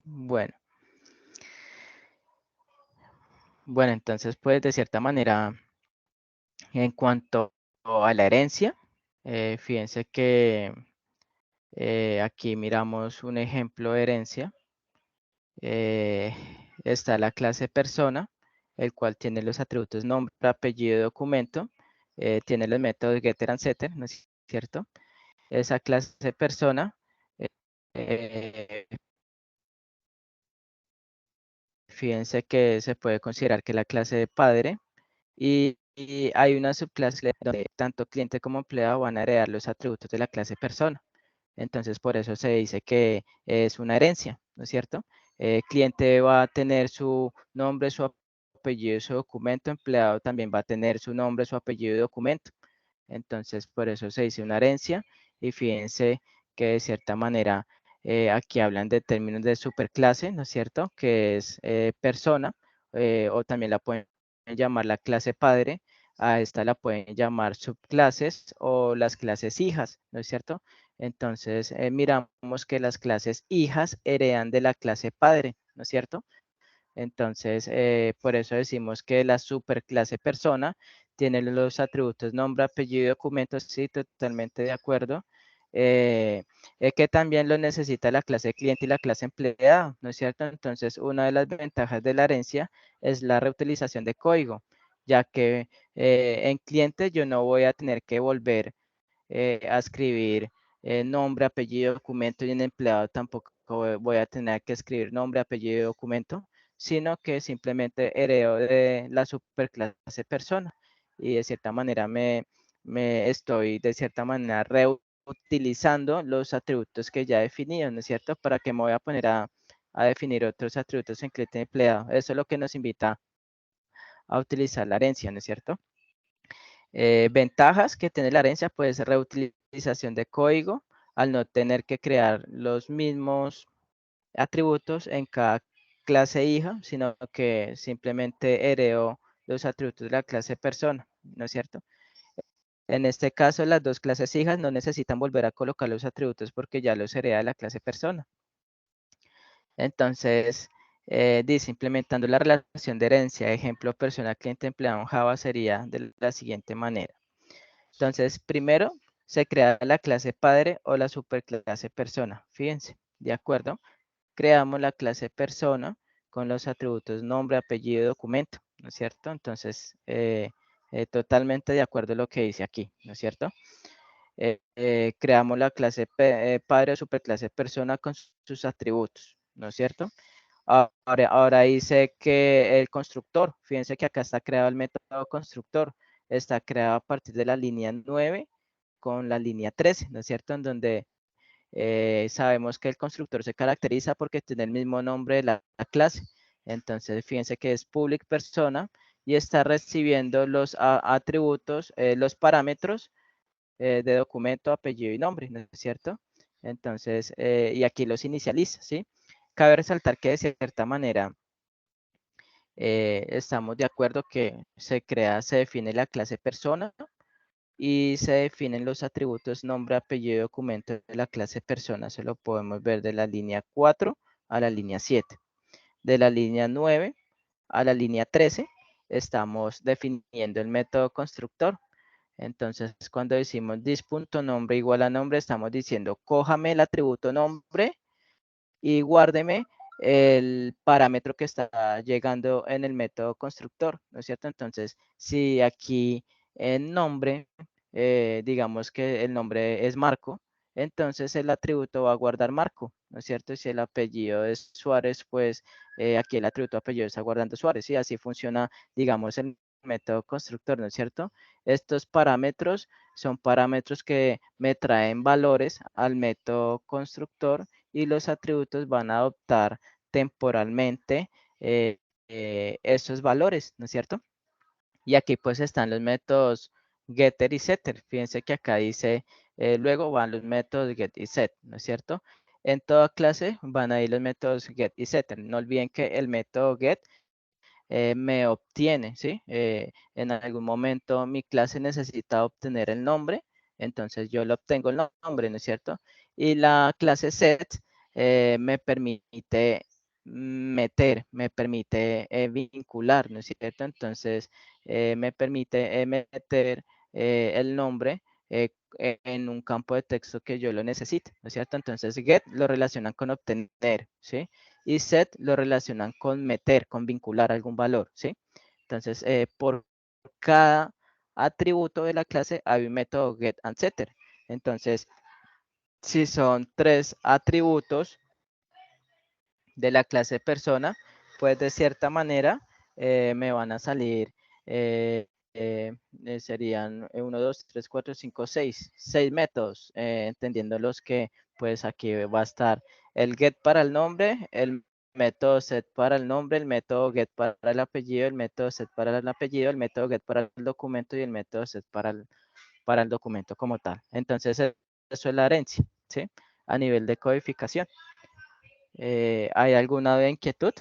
Bueno, bueno, entonces, pues de cierta manera, en cuanto a la herencia, fíjense que aquí miramos un ejemplo de herencia. Está la clase persona, el cual tiene los atributos nombre, apellido y documento. Tiene los métodos getter and setter, ¿no es cierto? Esa clase persona, eh, fíjense que se puede considerar que la clase de padre y hay una subclase donde tanto cliente como empleado van a heredar los atributos de la clase persona. Entonces, por eso se dice que es una herencia, ¿no es cierto? Cliente va a tener su nombre, su apellido, su documento, empleado también va a tener su nombre, su apellido y documento. Entonces, por eso se dice una herencia y fíjense que de cierta manera aquí hablan de términos de superclase, ¿no es cierto? Que es persona o también la pueden llamar la clase padre, a esta la pueden llamar subclases o las clases hijas, ¿no es cierto? Entonces, miramos que las clases hijas heredan de la clase padre, ¿no es cierto? Entonces, por eso decimos que la superclase persona tiene los atributos nombre, apellido y documento, sí, totalmente de acuerdo. Que también lo necesita la clase cliente y la clase empleado, ¿no es cierto? Entonces, una de las ventajas de la herencia es la reutilización de código, ya que en cliente yo no voy a tener que volver a escribir nombre, apellido, documento, y en empleado tampoco voy a tener que escribir nombre, apellido y documento, sino que simplemente heredo de la superclase persona y de cierta manera me estoy de cierta manera reutilizando los atributos que ya he definido, ¿no es cierto? ¿Para que me voy a poner a definir otros atributos en cliente de empleado? Eso es lo que nos invita a utilizar la herencia, ¿no es cierto? Ventajas que tiene la herencia, pues reutilización de código, al no tener que crear los mismos atributos en cada clase hija, sino que simplemente heredó los atributos de la clase persona, ¿no es cierto? En este caso, las dos clases hijas no necesitan volver a colocar los atributos porque ya los hereda la clase persona. Entonces, dice, implementando la relación de herencia, ejemplo, persona, cliente, empleado en Java sería de la siguiente manera. Entonces, primero se crea la clase padre o la superclase persona. Fíjense, ¿de acuerdo? Creamos la clase persona con los atributos nombre, apellido y documento, ¿no es cierto? Entonces, totalmente de acuerdo a lo que dice aquí, ¿no es cierto? Creamos la clase padre o superclase persona con sus atributos, ¿no es cierto? Ahora dice que el constructor, fíjense que acá está creado el método constructor, está creado a partir de la línea 9 con la línea 13, ¿no es cierto? En donde sabemos que el constructor se caracteriza porque tiene el mismo nombre de la clase. Entonces, fíjense que es public persona y está recibiendo los atributos, los parámetros de documento, apellido y nombre, ¿no es cierto? Entonces, y aquí los inicializa, ¿sí? Cabe resaltar que de cierta manera estamos de acuerdo que se define la clase persona y se definen los atributos nombre, apellido y documento de la clase persona. Se lo podemos ver de la línea 4 a la línea 7. De la línea 9 a la línea 13 estamos definiendo el método constructor. Entonces, cuando decimos dis.nombre igual a nombre, estamos diciendo cójame el atributo nombre y guárdeme el parámetro que está llegando en el método constructor, ¿no es cierto? Entonces, si aquí en nombre, digamos que el nombre es Marco, entonces el atributo va a guardar Marco, ¿no es cierto? Si el apellido es Suárez, pues aquí el atributo apellido está guardando Suárez, y así funciona, digamos, el método constructor, ¿no es cierto? Estos parámetros son parámetros que me traen valores al método constructor y los atributos van a adoptar temporalmente esos valores, ¿no es cierto? Y aquí pues están los métodos getter y setter. Fíjense que acá dice, luego van los métodos get y set, ¿no es cierto? En toda clase van a ir los métodos get y setter. No olviden que el método get me obtiene, ¿sí? En algún momento mi clase necesita obtener el nombre, entonces yo le obtengo el nombre, ¿no es cierto? Y la clase set me permite meter, me permite vincular, ¿no es cierto? Entonces me permite meter el nombre en un campo de texto que yo lo necesite, ¿no es cierto? Entonces get lo relacionan con obtener, ¿sí? Y set lo relacionan con meter, con vincular algún valor, ¿sí? Entonces, por cada atributo de la clase hay un método get and setter. Entonces, si son 3 atributos de la clase persona, pues de cierta manera me van a salir, serían 1, 2, 3, 4, 5, 6, 6 métodos, entendiendo los que pues aquí va a estar el get para el nombre, el método set para el nombre, el método get para el apellido, el método set para el apellido, el método get para el documento y el método set para el documento como tal. Entonces, eso es la herencia, ¿sí? A nivel de codificación. ¿Hay alguna inquietud?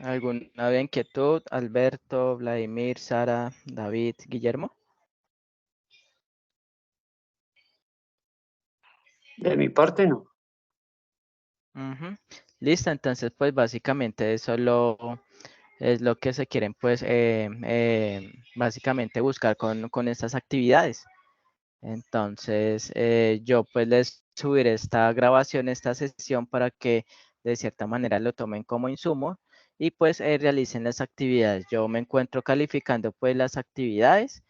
¿Alguna inquietud? Alberto, Vladimir, Sara, David, Guillermo. De mi parte, no. Ujú. Listo, entonces pues básicamente eso es lo que se quieren pues básicamente buscar con estas actividades. Entonces yo pues les subiré esta grabación, esta sesión para que de cierta manera lo tomen como insumo y pues realicen las actividades. Yo me encuentro calificando pues las actividades.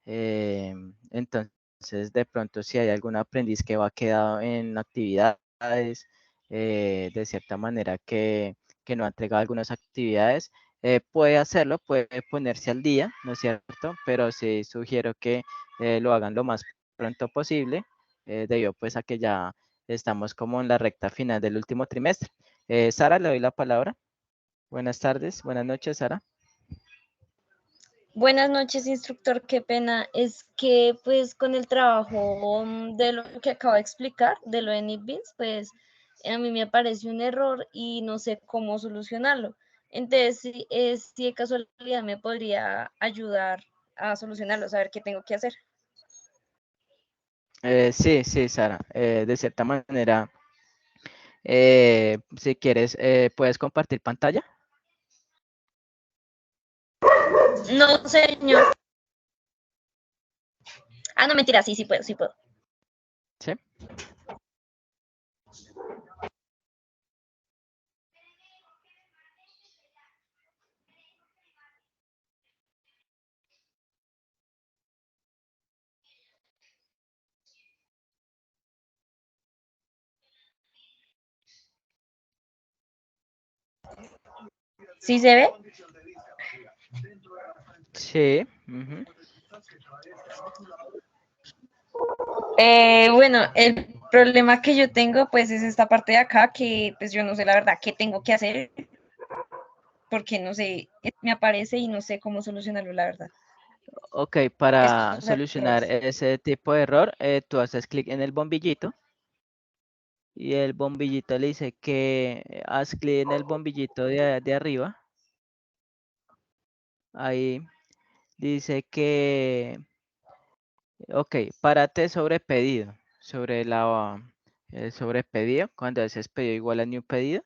Entonces de pronto si hay algún aprendiz que va quedado en actividades, de cierta manera que no ha entregado algunas actividades, puede hacerlo, puede ponerse al día, ¿no es cierto? Pero sí sugiero que lo hagan lo más pronto posible, debido pues a que ya estamos como en la recta final del último trimestre. Sara, le doy la palabra. Buenas tardes, buenas noches, Sara. Buenas noches, instructor. Qué pena. Es que, pues, con el trabajo de lo que acabo de explicar, de lo de NetBeans, pues, a mí me aparece un error y no sé cómo solucionarlo. Entonces, si de casualidad me podría ayudar a solucionarlo, saber qué tengo que hacer. Sí, sí, Sara. De cierta manera, si quieres, puedes compartir pantalla. No, señor. Ah, no, mentira, sí, sí puedo, sí puedo. Sí. ¿Sí se ve? Sí. Ujú. Bueno, el problema que yo tengo, pues, es esta parte de acá, que, pues, yo no sé la verdad qué tengo que hacer, porque no sé, me aparece y no sé cómo solucionarlo, la verdad. Ok, para Estos solucionar errores. ese tipo de error, tú haces clic en el bombillito y el bombillito le dice que haz clic en el bombillito de arriba. Ahí dice que, ok, párate sobre pedido, sobre pedido, cuando haces pedido igual a new pedido.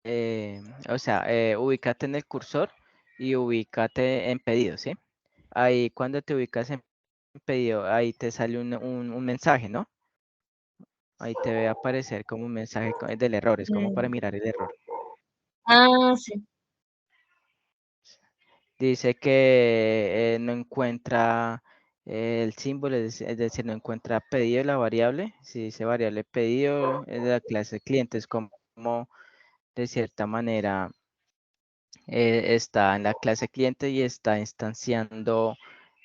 eh, o sea, ubícate en el cursor y ubícate en pedido, ¿sí? Ahí cuando te ubicas en pedido, ahí te sale un mensaje, ¿no? Ahí te ve aparecer como un mensaje del error, es como para Mm. mirar el error. Ah, sí. Dice que no encuentra el símbolo, es decir, no encuentra pedido de la variable. Si dice variable pedido es de la clase cliente, es como de cierta manera está en la clase cliente y está instanciando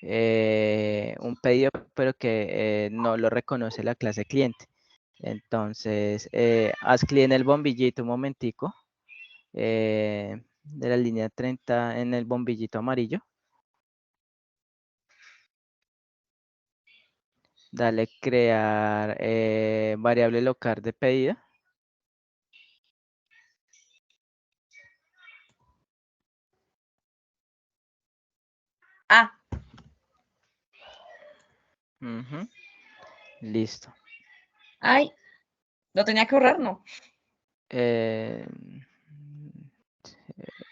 un pedido, pero que no lo reconoce la clase cliente. Entonces, haz clic en el bombillito un momentico, de la línea 30 en el bombillito amarillo. Dale crear variable local de pedido. Ah, Ujú. Listo. ay, lo tenía que ahorrar, ¿no? Eh,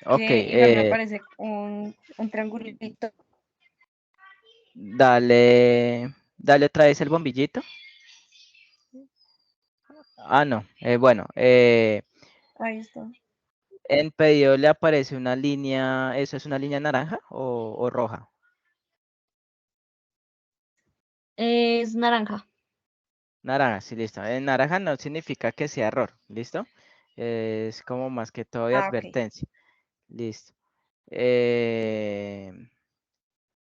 ok, Que igual me aparece un triangulito. dale otra vez el bombillito. Ah, no. Bueno, Ahí está. en pedido le aparece una línea, ¿eso es una línea naranja o roja? Es naranja. Naranja, sí, listo. En naranja no significa que sea error, ¿listo? Es como más que todo de Ah, ok. advertencia. Listo. Eh,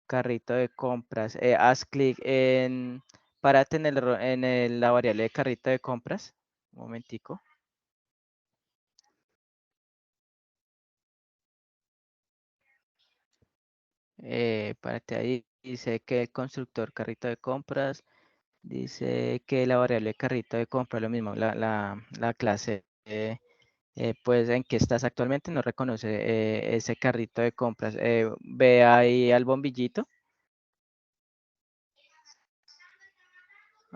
carrito de compras. Haz clic en, párate la variable de carrito de compras. Un momentico. Párate ahí. Dice que el constructor carrito de compras. Dice que la variable de carrito de compra, lo mismo, la clase, pues en que estás actualmente no reconoce ese carrito de compras. Ve ahí al bombillito.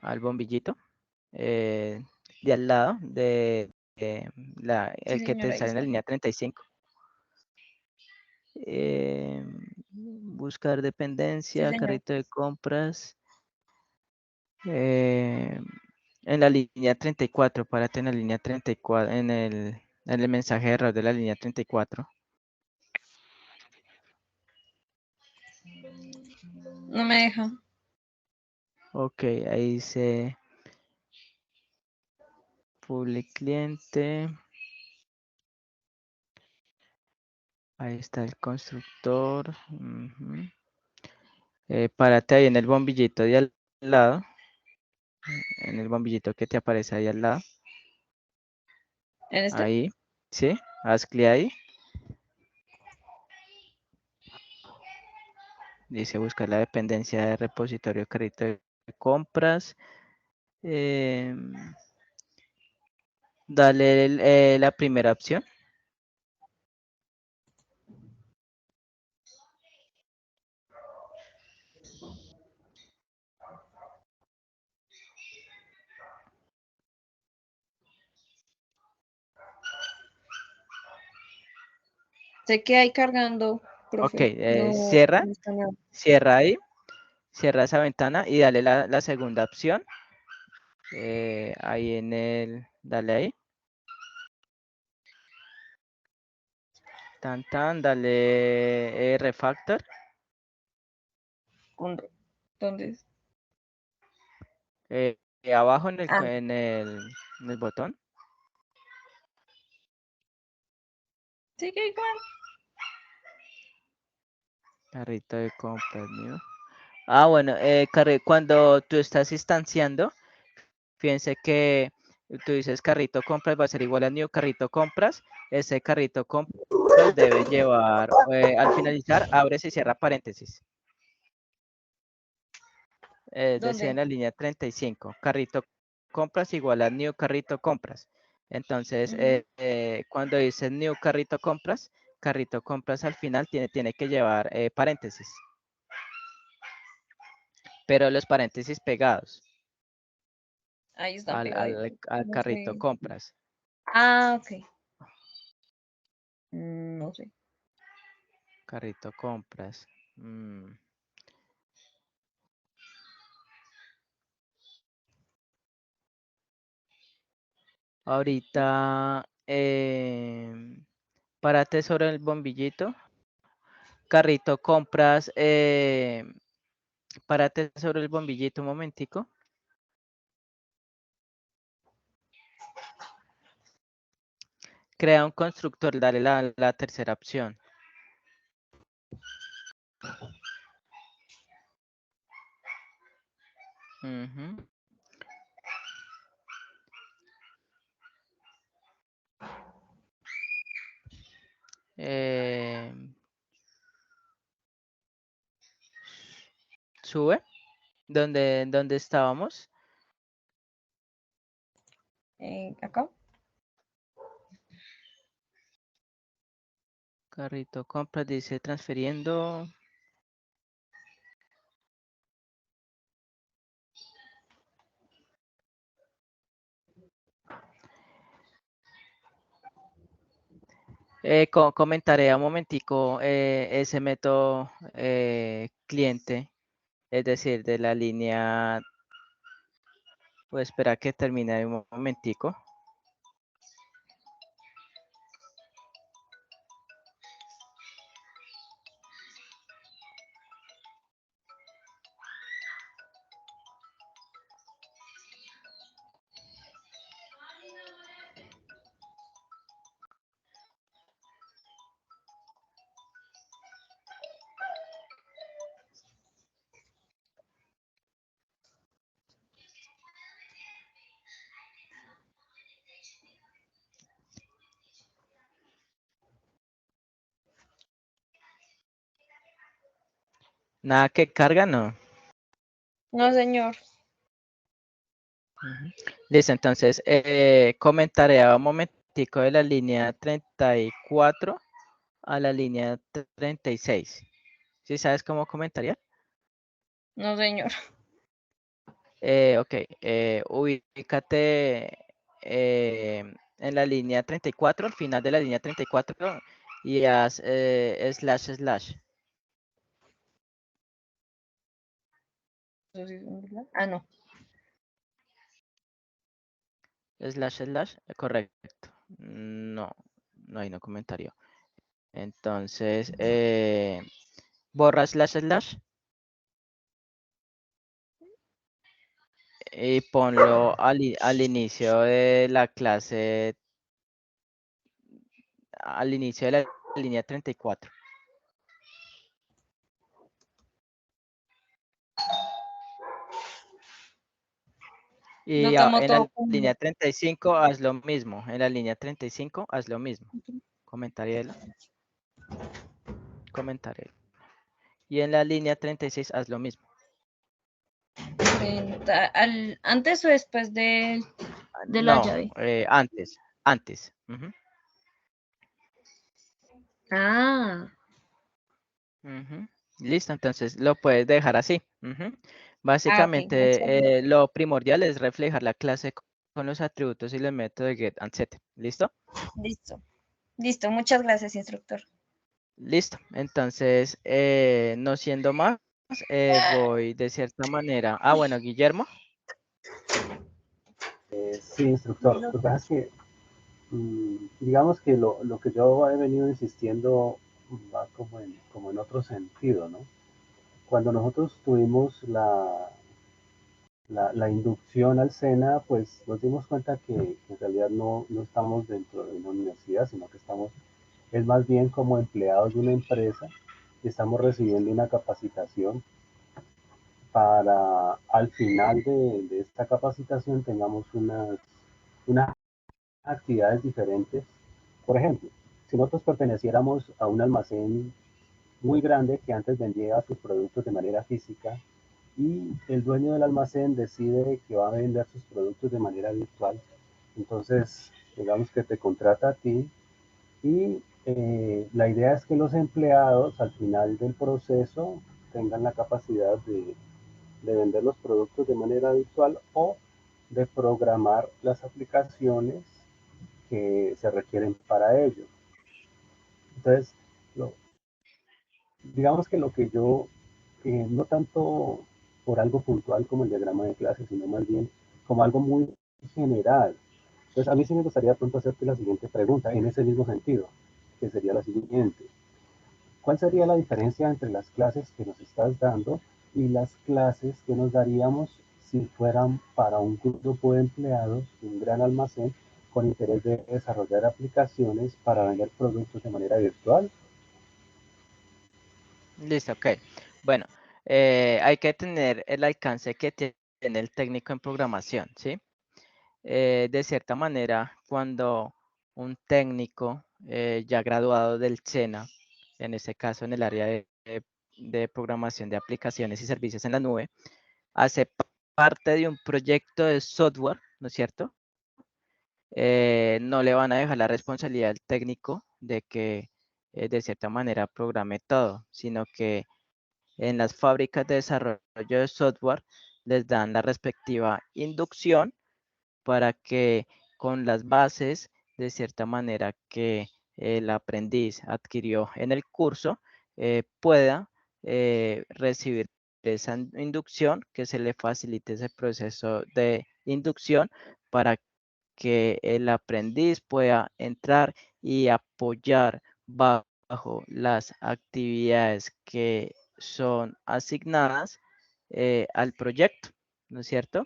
al bombillito de al lado de el que te señora, ahí sale en la está. línea 35. Buscar Sí, dependencia, señor. carrito de compras. En la línea 34, párate en la línea 34, en el mensaje de error de la línea 34. No me deja. Ok, ahí dice public cliente. Ahí está el constructor. Párate ahí en el bombillito de al lado. En el bombillito que te aparece ahí al lado. ¿En este? Ahí, ¿sí? Haz clic ahí. Dice buscar la dependencia de repositorio carrito de compras. Dale la primera opción. Sé que hay cargando, Ok, profe. No, cierra, no está nada. cierra ahí, cierra esa ventana y dale la segunda opción. Ahí dale ahí. Dale refactor. ¿Dónde es? Abajo Ah, en el botón. sigue igual. Carrito de compras, mío. Bueno, cuando tú estás instanciando, fíjense que tú dices carrito compras va a ser igual a new carrito compras. Ese carrito compras debe llevar, al finalizar, abres y cierra paréntesis. Decía en ¿Dónde? la línea 35, carrito compras igual a new carrito compras. Entonces, Ujú. cuando dice new carrito compras al final tiene que llevar paréntesis, pero los paréntesis pegados Ahí están al, pegaditos. al, al No carrito sé. compras. Ah, ok. No sé. Carrito compras. Ahorita, párate sobre el bombillito. Carrito compras, párate sobre el bombillito un momentico. Crea un constructor, dale la tercera opción. Ujú. Sube, donde estábamos. Acá. Carrito compras, dice transfiriendo. Comentaré un momentico ese método cliente, es decir, de la línea. Pues espera que termine un momentico. Nada que carga, no. No, señor. Listo, entonces comentaré a un momentico de la línea 34 a la línea 36. ¿Sí sabes cómo comentaría? No, señor. Ok, ubícate en la línea 34, al final de la línea 34, y haz slash slash. Ah, no. Slash slash, correcto. No, no hay no comentario. Entonces, borra slash slash y ponlo al inicio de la clase, al inicio de la línea 34. Lo Y tomo en todo la junto. línea 35 haz lo mismo. En la línea 35 haz lo mismo. Comentario. Comentario. Y en la línea 36 haz lo mismo. ¿Antes o después de la No, llave? antes. Antes. Ujú. Ah, Ujú. Listo, entonces lo puedes dejar así. Ujú. ok, muchas Básicamente, gracias. lo primordial es reflejar la clase con los atributos y los métodos de get and set. ¿Listo? Listo. Listo, muchas gracias, instructor. Listo. Entonces, no siendo más, voy de cierta manera. Ah, bueno, Guillermo. Sí, instructor. Lo que pasa es que, digamos que lo que yo he venido insistiendo va como en otro sentido, ¿no? Cuando nosotros tuvimos la inducción al SENA, pues nos dimos cuenta que en realidad no estamos dentro de una universidad, sino que es más bien como empleados de una empresa y estamos recibiendo una capacitación para al final de esta capacitación tengamos unas actividades diferentes. Por ejemplo, si nosotros perteneciéramos a un almacén muy grande que antes vendía sus productos de manera física y el dueño del almacén decide que va a vender sus productos de manera virtual, entonces digamos que te contrata a ti y la idea es que los empleados al final del proceso tengan la capacidad de vender los productos de manera virtual o de programar las aplicaciones que se requieren para ello. Entonces, lo, digamos que lo que yo, no tanto por algo puntual como el diagrama de clase, sino más bien como algo muy general. Entonces, a mí sí me gustaría de pronto hacerte la siguiente pregunta en ese mismo sentido, que sería la siguiente. ¿Cuál sería la diferencia entre las clases que nos estás dando y las clases que nos daríamos si fueran para un grupo de empleados de un gran almacén con interés de desarrollar aplicaciones para vender productos de manera virtual? Listo, ok. Bueno, hay que tener el alcance que tiene el técnico en programación, ¿sí? De cierta manera, cuando un técnico ya graduado del SENA, en este caso en el área de programación de aplicaciones y servicios en la nube, hace parte de un proyecto de software, ¿no es cierto? No le van a dejar la responsabilidad al técnico de que de cierta manera programe todo, sino que en las fábricas de desarrollo de software les dan la respectiva inducción para que con las bases, de cierta manera, que el aprendiz adquirió en el curso, pueda recibir esa inducción, que se le facilite ese proceso de inducción para que el aprendiz pueda entrar y apoyar bajo las actividades que son asignadas al proyecto, ¿no es cierto?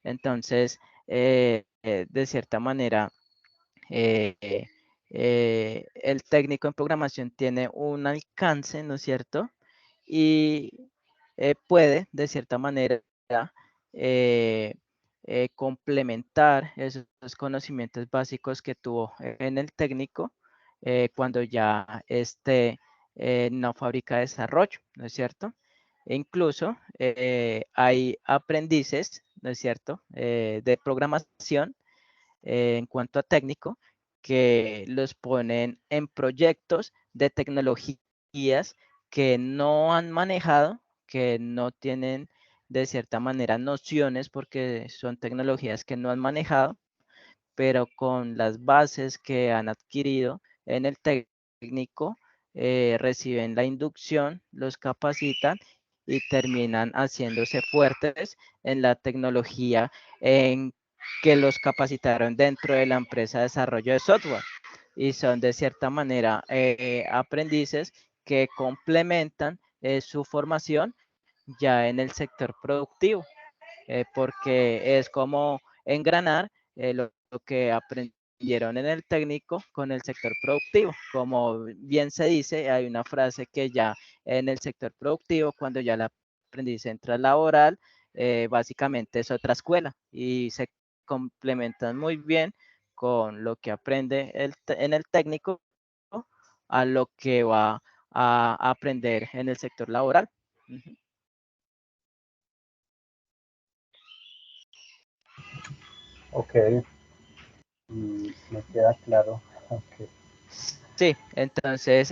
Entonces, de cierta manera, el técnico en programación tiene un alcance, ¿no es cierto? Y puede, de cierta manera, eh, complementar esos conocimientos básicos que tuvo en el técnico cuando ya esté en una fábrica de desarrollo, ¿no es cierto? E incluso hay aprendices, ¿no es cierto?, de programación en cuanto a técnico, que los ponen en proyectos de tecnologías que no han manejado, que no tienen de cierta manera nociones porque son tecnologías que no han manejado, pero con las bases que han adquirido en el técnico, reciben la inducción, los capacitan y terminan haciéndose fuertes en la tecnología en que los capacitaron dentro de la empresa de desarrollo de software. Y son de cierta manera aprendices que complementan su formación ya en el sector productivo, porque es como engranar lo que aprendieron en el técnico con el sector productivo. Como bien se dice, hay una frase que ya en el sector productivo, cuando ya el aprendiz entra al laboral, básicamente es otra escuela y se complementan muy bien con lo que aprende en el técnico a lo que va a aprender en el sector laboral. Ujú. Ok, me queda claro. Okay. Sí, entonces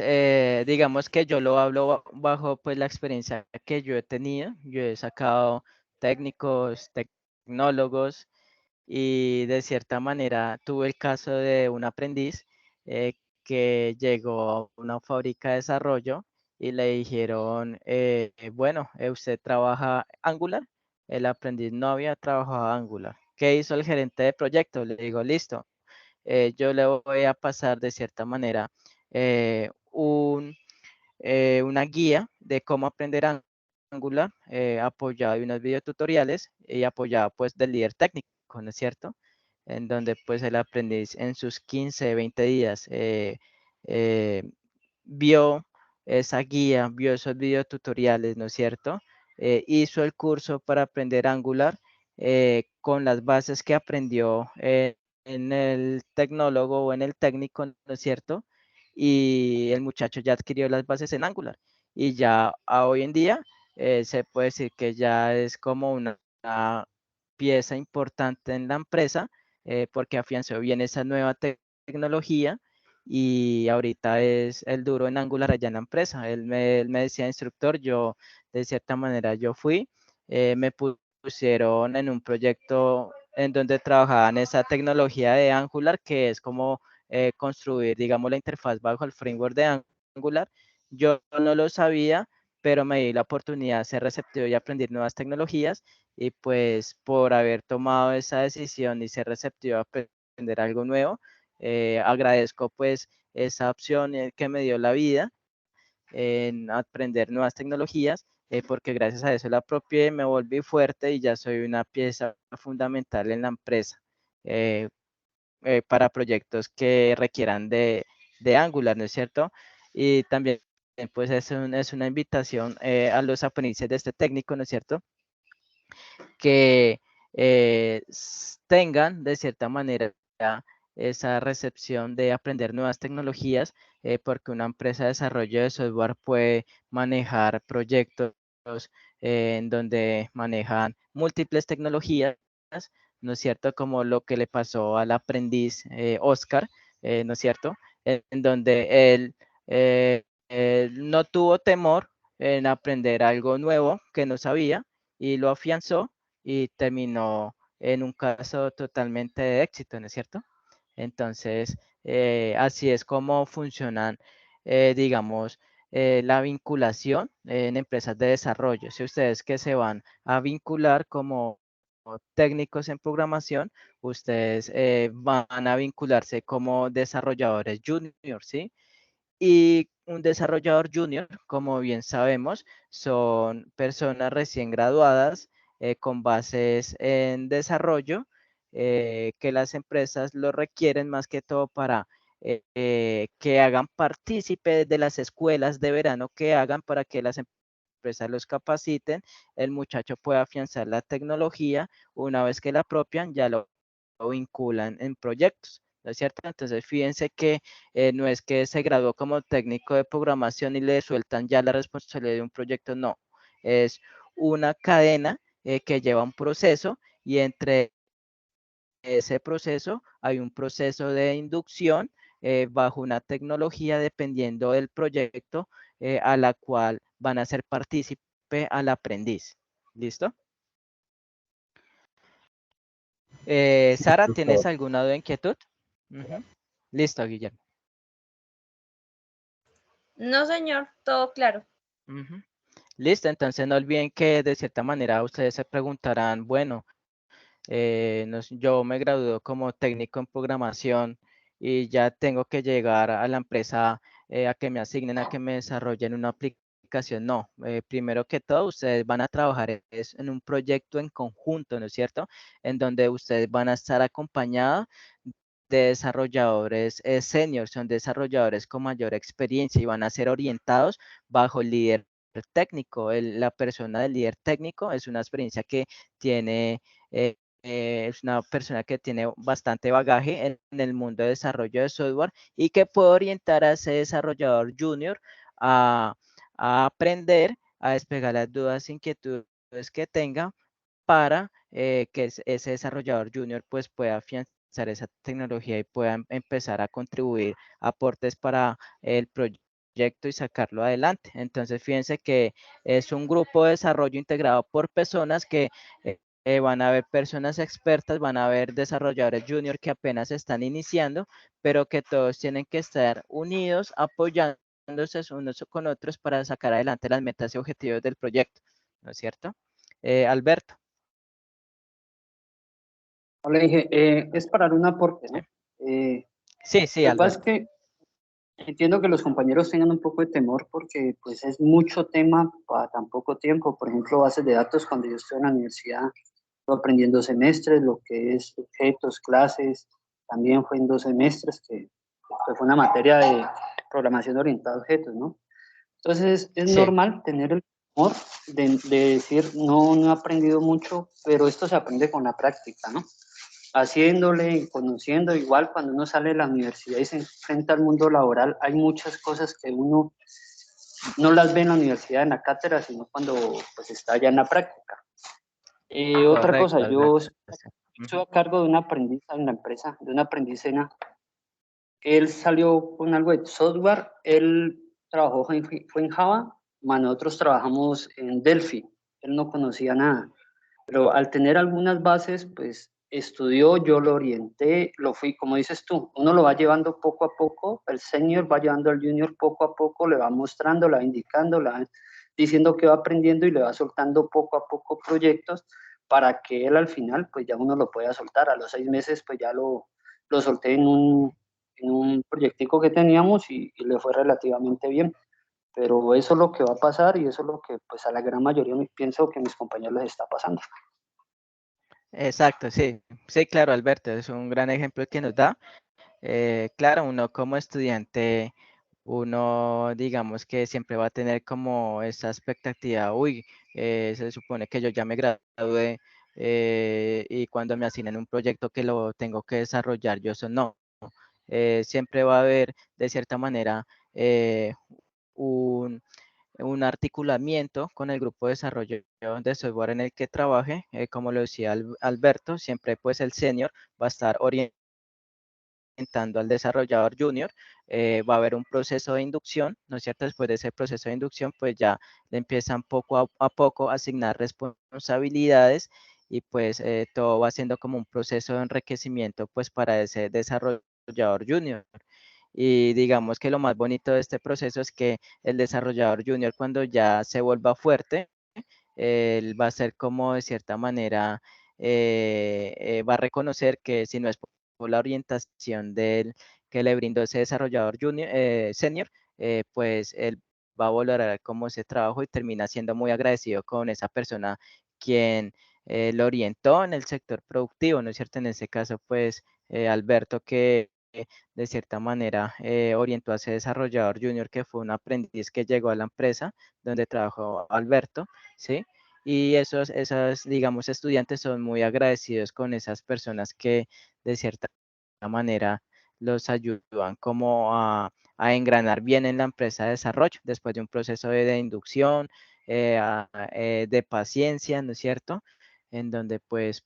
digamos que yo lo hablo bajo pues la experiencia que yo he tenido. Yo he sacado técnicos, tecnólogos y de cierta manera tuve el caso de un aprendiz que llegó a una fábrica de desarrollo y le dijeron, bueno, usted trabaja Angular. El aprendiz no había trabajado Angular. ¿Qué hizo el gerente de proyecto? Le digo, listo, yo le voy a pasar de cierta manera una guía de cómo aprender Angular, apoyado de unos videotutoriales y apoyado pues del líder técnico, ¿no es cierto? En donde pues el aprendiz en sus 15, 20 días eh, vio esa guía, vio esos videotutoriales, ¿no es cierto? Hizo el curso para aprender Angular con las bases que aprendió en el tecnólogo o en el técnico, ¿no es cierto? Y el muchacho ya adquirió las bases en Angular y ya hoy en día se puede decir que ya es como una pieza importante en la empresa porque afianzó bien esa nueva tecnología y ahorita es el duro en Angular allá en la empresa. Él me decía, instructor, yo de cierta manera yo fui, me pusieron en un proyecto en donde trabajaban esa tecnología de Angular, que es como construir, digamos, la interfaz bajo el framework de Angular. Yo no lo sabía, pero me di la oportunidad de ser receptivo y aprender nuevas tecnologías y pues por haber tomado esa decisión y ser receptivo a aprender algo nuevo, agradezco pues esa opción que me dio la vida en aprender nuevas tecnologías, porque gracias a eso la apropié, me volví fuerte y ya soy una pieza fundamental en la empresa para proyectos que requieran de Angular, ¿no es cierto? Y también pues es una invitación a los aprendices de este técnico, ¿no es cierto? Que tengan de cierta manera esa recepción de aprender nuevas tecnologías, porque una empresa de desarrollo de software puede manejar proyectos en donde manejan múltiples tecnologías, ¿no es cierto? Como lo que le pasó al aprendiz Oscar, ¿no es cierto? En donde él no tuvo temor en aprender algo nuevo que no sabía y lo afianzó y terminó en un caso totalmente de éxito, ¿no es cierto? Entonces, así es como funcionan, digamos, la vinculación en empresas de desarrollo. Si ustedes que se van a vincular como técnicos en programación, ustedes van a vincularse como desarrolladores junior, ¿sí? Y un desarrollador junior, como bien sabemos, son personas recién graduadas con bases en desarrollo, que las empresas lo requieren más que todo para que hagan partícipe de las escuelas de verano que hagan para que las empresas los capaciten, el muchacho puede afianzar la tecnología, una vez que la apropian, ya lo vinculan en proyectos. ¿No es cierto? Entonces, fíjense que no es que se graduó como técnico de programación y le sueltan ya la responsabilidad de un proyecto, no. Es una cadena que lleva un proceso y entre ese proceso hay un proceso de inducción bajo una tecnología dependiendo del proyecto a la cual van a ser partícipe al aprendiz. ¿Listo? Sara, ¿tienes Doctor. alguna duda o inquietud? Ujú. Listo, Guillermo. No, señor, todo claro. Ujú. Listo, entonces no olviden que de cierta manera ustedes se preguntarán, bueno, yo me gradué como técnico en programación y ya tengo que llegar a la empresa a que me asignen, a que me desarrollen una aplicación. No, primero que todo, ustedes van a trabajar en un proyecto en conjunto, ¿no es cierto? En donde ustedes van a estar acompañados de desarrolladores senior, son desarrolladores con mayor experiencia y van a ser orientados bajo el líder técnico. La persona del líder técnico es una experiencia que tiene es una persona que tiene bastante bagaje en el mundo de desarrollo de software y que puede orientar a ese desarrollador junior a, a aprender, a despegar las dudas, inquietudes que tenga para que ese desarrollador junior pues pueda afianzar esa tecnología y pueda empezar a contribuir aportes para el proyecto y sacarlo adelante. Entonces, fíjense que es un grupo de desarrollo integrado por personas que van a haber personas expertas, van a haber desarrolladores junior que apenas están iniciando, pero que todos tienen que estar unidos, apoyándose unos con otros para sacar adelante las metas y objetivos del proyecto, ¿no es cierto? Alberto. Le dije, es para dar un aporte, Sí, ¿no? sí, sí, Lo que pasa es Alberto. que entiendo que los compañeros tengan un poco de temor porque pues es mucho tema para tan poco tiempo. Por ejemplo, bases de datos, cuando yo estoy en la universidad, estoy aprendiendo semestres, lo que es objetos, clases, también fue en 2 semestres que fue una materia de programación orientada a objetos, ¿no? Entonces es Sí, normal tener el temor de decir, no, no he aprendido mucho, pero esto se aprende con la práctica, ¿no? Haciéndole y conociendo, igual cuando uno sale de la universidad y se enfrenta al mundo laboral, hay muchas cosas que uno no las ve en la universidad, en la cátedra, sino cuando pues está allá en la práctica. Otra cosa, correcto, yo Alberto. Sí. estoy Ujú. a cargo de un aprendiz en la empresa, de una aprendizena. Él salió con algo de software, él trabajó, fue en Java, más nosotros trabajamos en Delphi, él no conocía nada. Pero al tener algunas bases, pues estudió, yo lo orienté, lo fui, como dices tú, uno lo va llevando poco a poco, el senior va llevando al junior poco a poco, le va mostrando, le va indicando, le va diciendo que va aprendiendo y le va soltando poco a poco proyectos para que él al final, pues ya uno lo pueda soltar. A los 6 meses, pues ya lo solté en un proyectico que teníamos y le fue relativamente bien. Pero eso es lo que va a pasar y eso es lo que pues a la gran mayoría pienso que a mis compañeros les está pasando. Exacto, sí. Sí, claro, Alberto, es un gran ejemplo que nos da. Claro, uno como estudiante, uno digamos que siempre va a tener como esa expectativa, uy, se supone que yo ya me gradué y cuando me asignen un proyecto que lo tengo que desarrollar, yo eso no. Siempre va a haber de cierta manera eh, un articulamiento con el grupo de desarrollo de software en el que trabaje. Como lo decía Alberto, siempre pues el senior va a estar orientando al desarrollador junior, va a haber un proceso de inducción, ¿no es cierto? Después de ese proceso de inducción, pues ya le empiezan poco a poco a asignar responsabilidades y pues todo va siendo como un proceso de enriquecimiento pues para ese desarrollador junior. Y digamos que lo más bonito de este proceso es que el desarrollador junior cuando ya se vuelva fuerte, él va a ser como de cierta manera, va a reconocer que si no es por la orientación que le brindó ese desarrollador junior, senior, pues él va a valorar como ese trabajo y termina siendo muy agradecido con esa persona quien lo orientó en el sector productivo, ¿no es cierto? En ese caso, pues Alberto que de cierta manera orientó a ese desarrollador junior que fue un aprendiz que llegó a la empresa donde trabajó Alberto, ¿sí? Y esos, digamos, estudiantes son muy agradecidos con esas personas que de cierta manera los ayudan como a engranar bien en la empresa de desarrollo después de un proceso de inducción, de paciencia, ¿no es cierto? En donde pues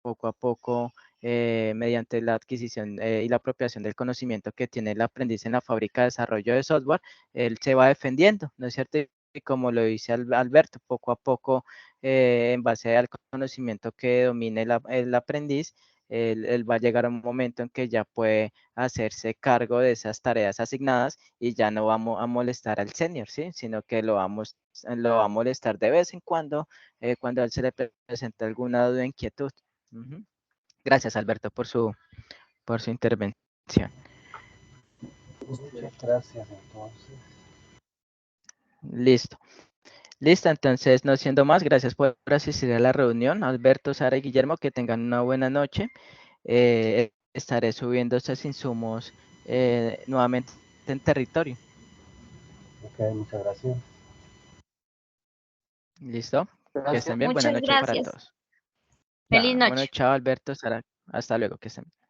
poco a poco, mediante la adquisición y la apropiación del conocimiento que tiene el aprendiz en la fábrica de desarrollo de software, él se va defendiendo, ¿no es cierto? y como lo dice Alberto, poco a poco, en base al conocimiento que domine el aprendiz, él va a llegar a un momento en que ya puede hacerse cargo de esas tareas asignadas y ya no vamos a molestar al senior, ¿sí? Sino que lo va a molestar de vez en cuando a él se le presenta alguna duda o inquietud. Ujú. Gracias, Alberto, por su intervención. Muchas gracias, entonces. Listo. Listo, entonces, no siendo más, gracias por asistir a la reunión. Alberto, Sara y Guillermo, que tengan una buena noche. Estaré subiendo estos insumos nuevamente en territorio. Ok, muchas gracias. ¿Listo? Que Gracias. estén bien. Buena Muchas noche para gracias. todos. Feliz Bueno, noche. chao, Alberto, Sara. Hasta luego, que estén bien.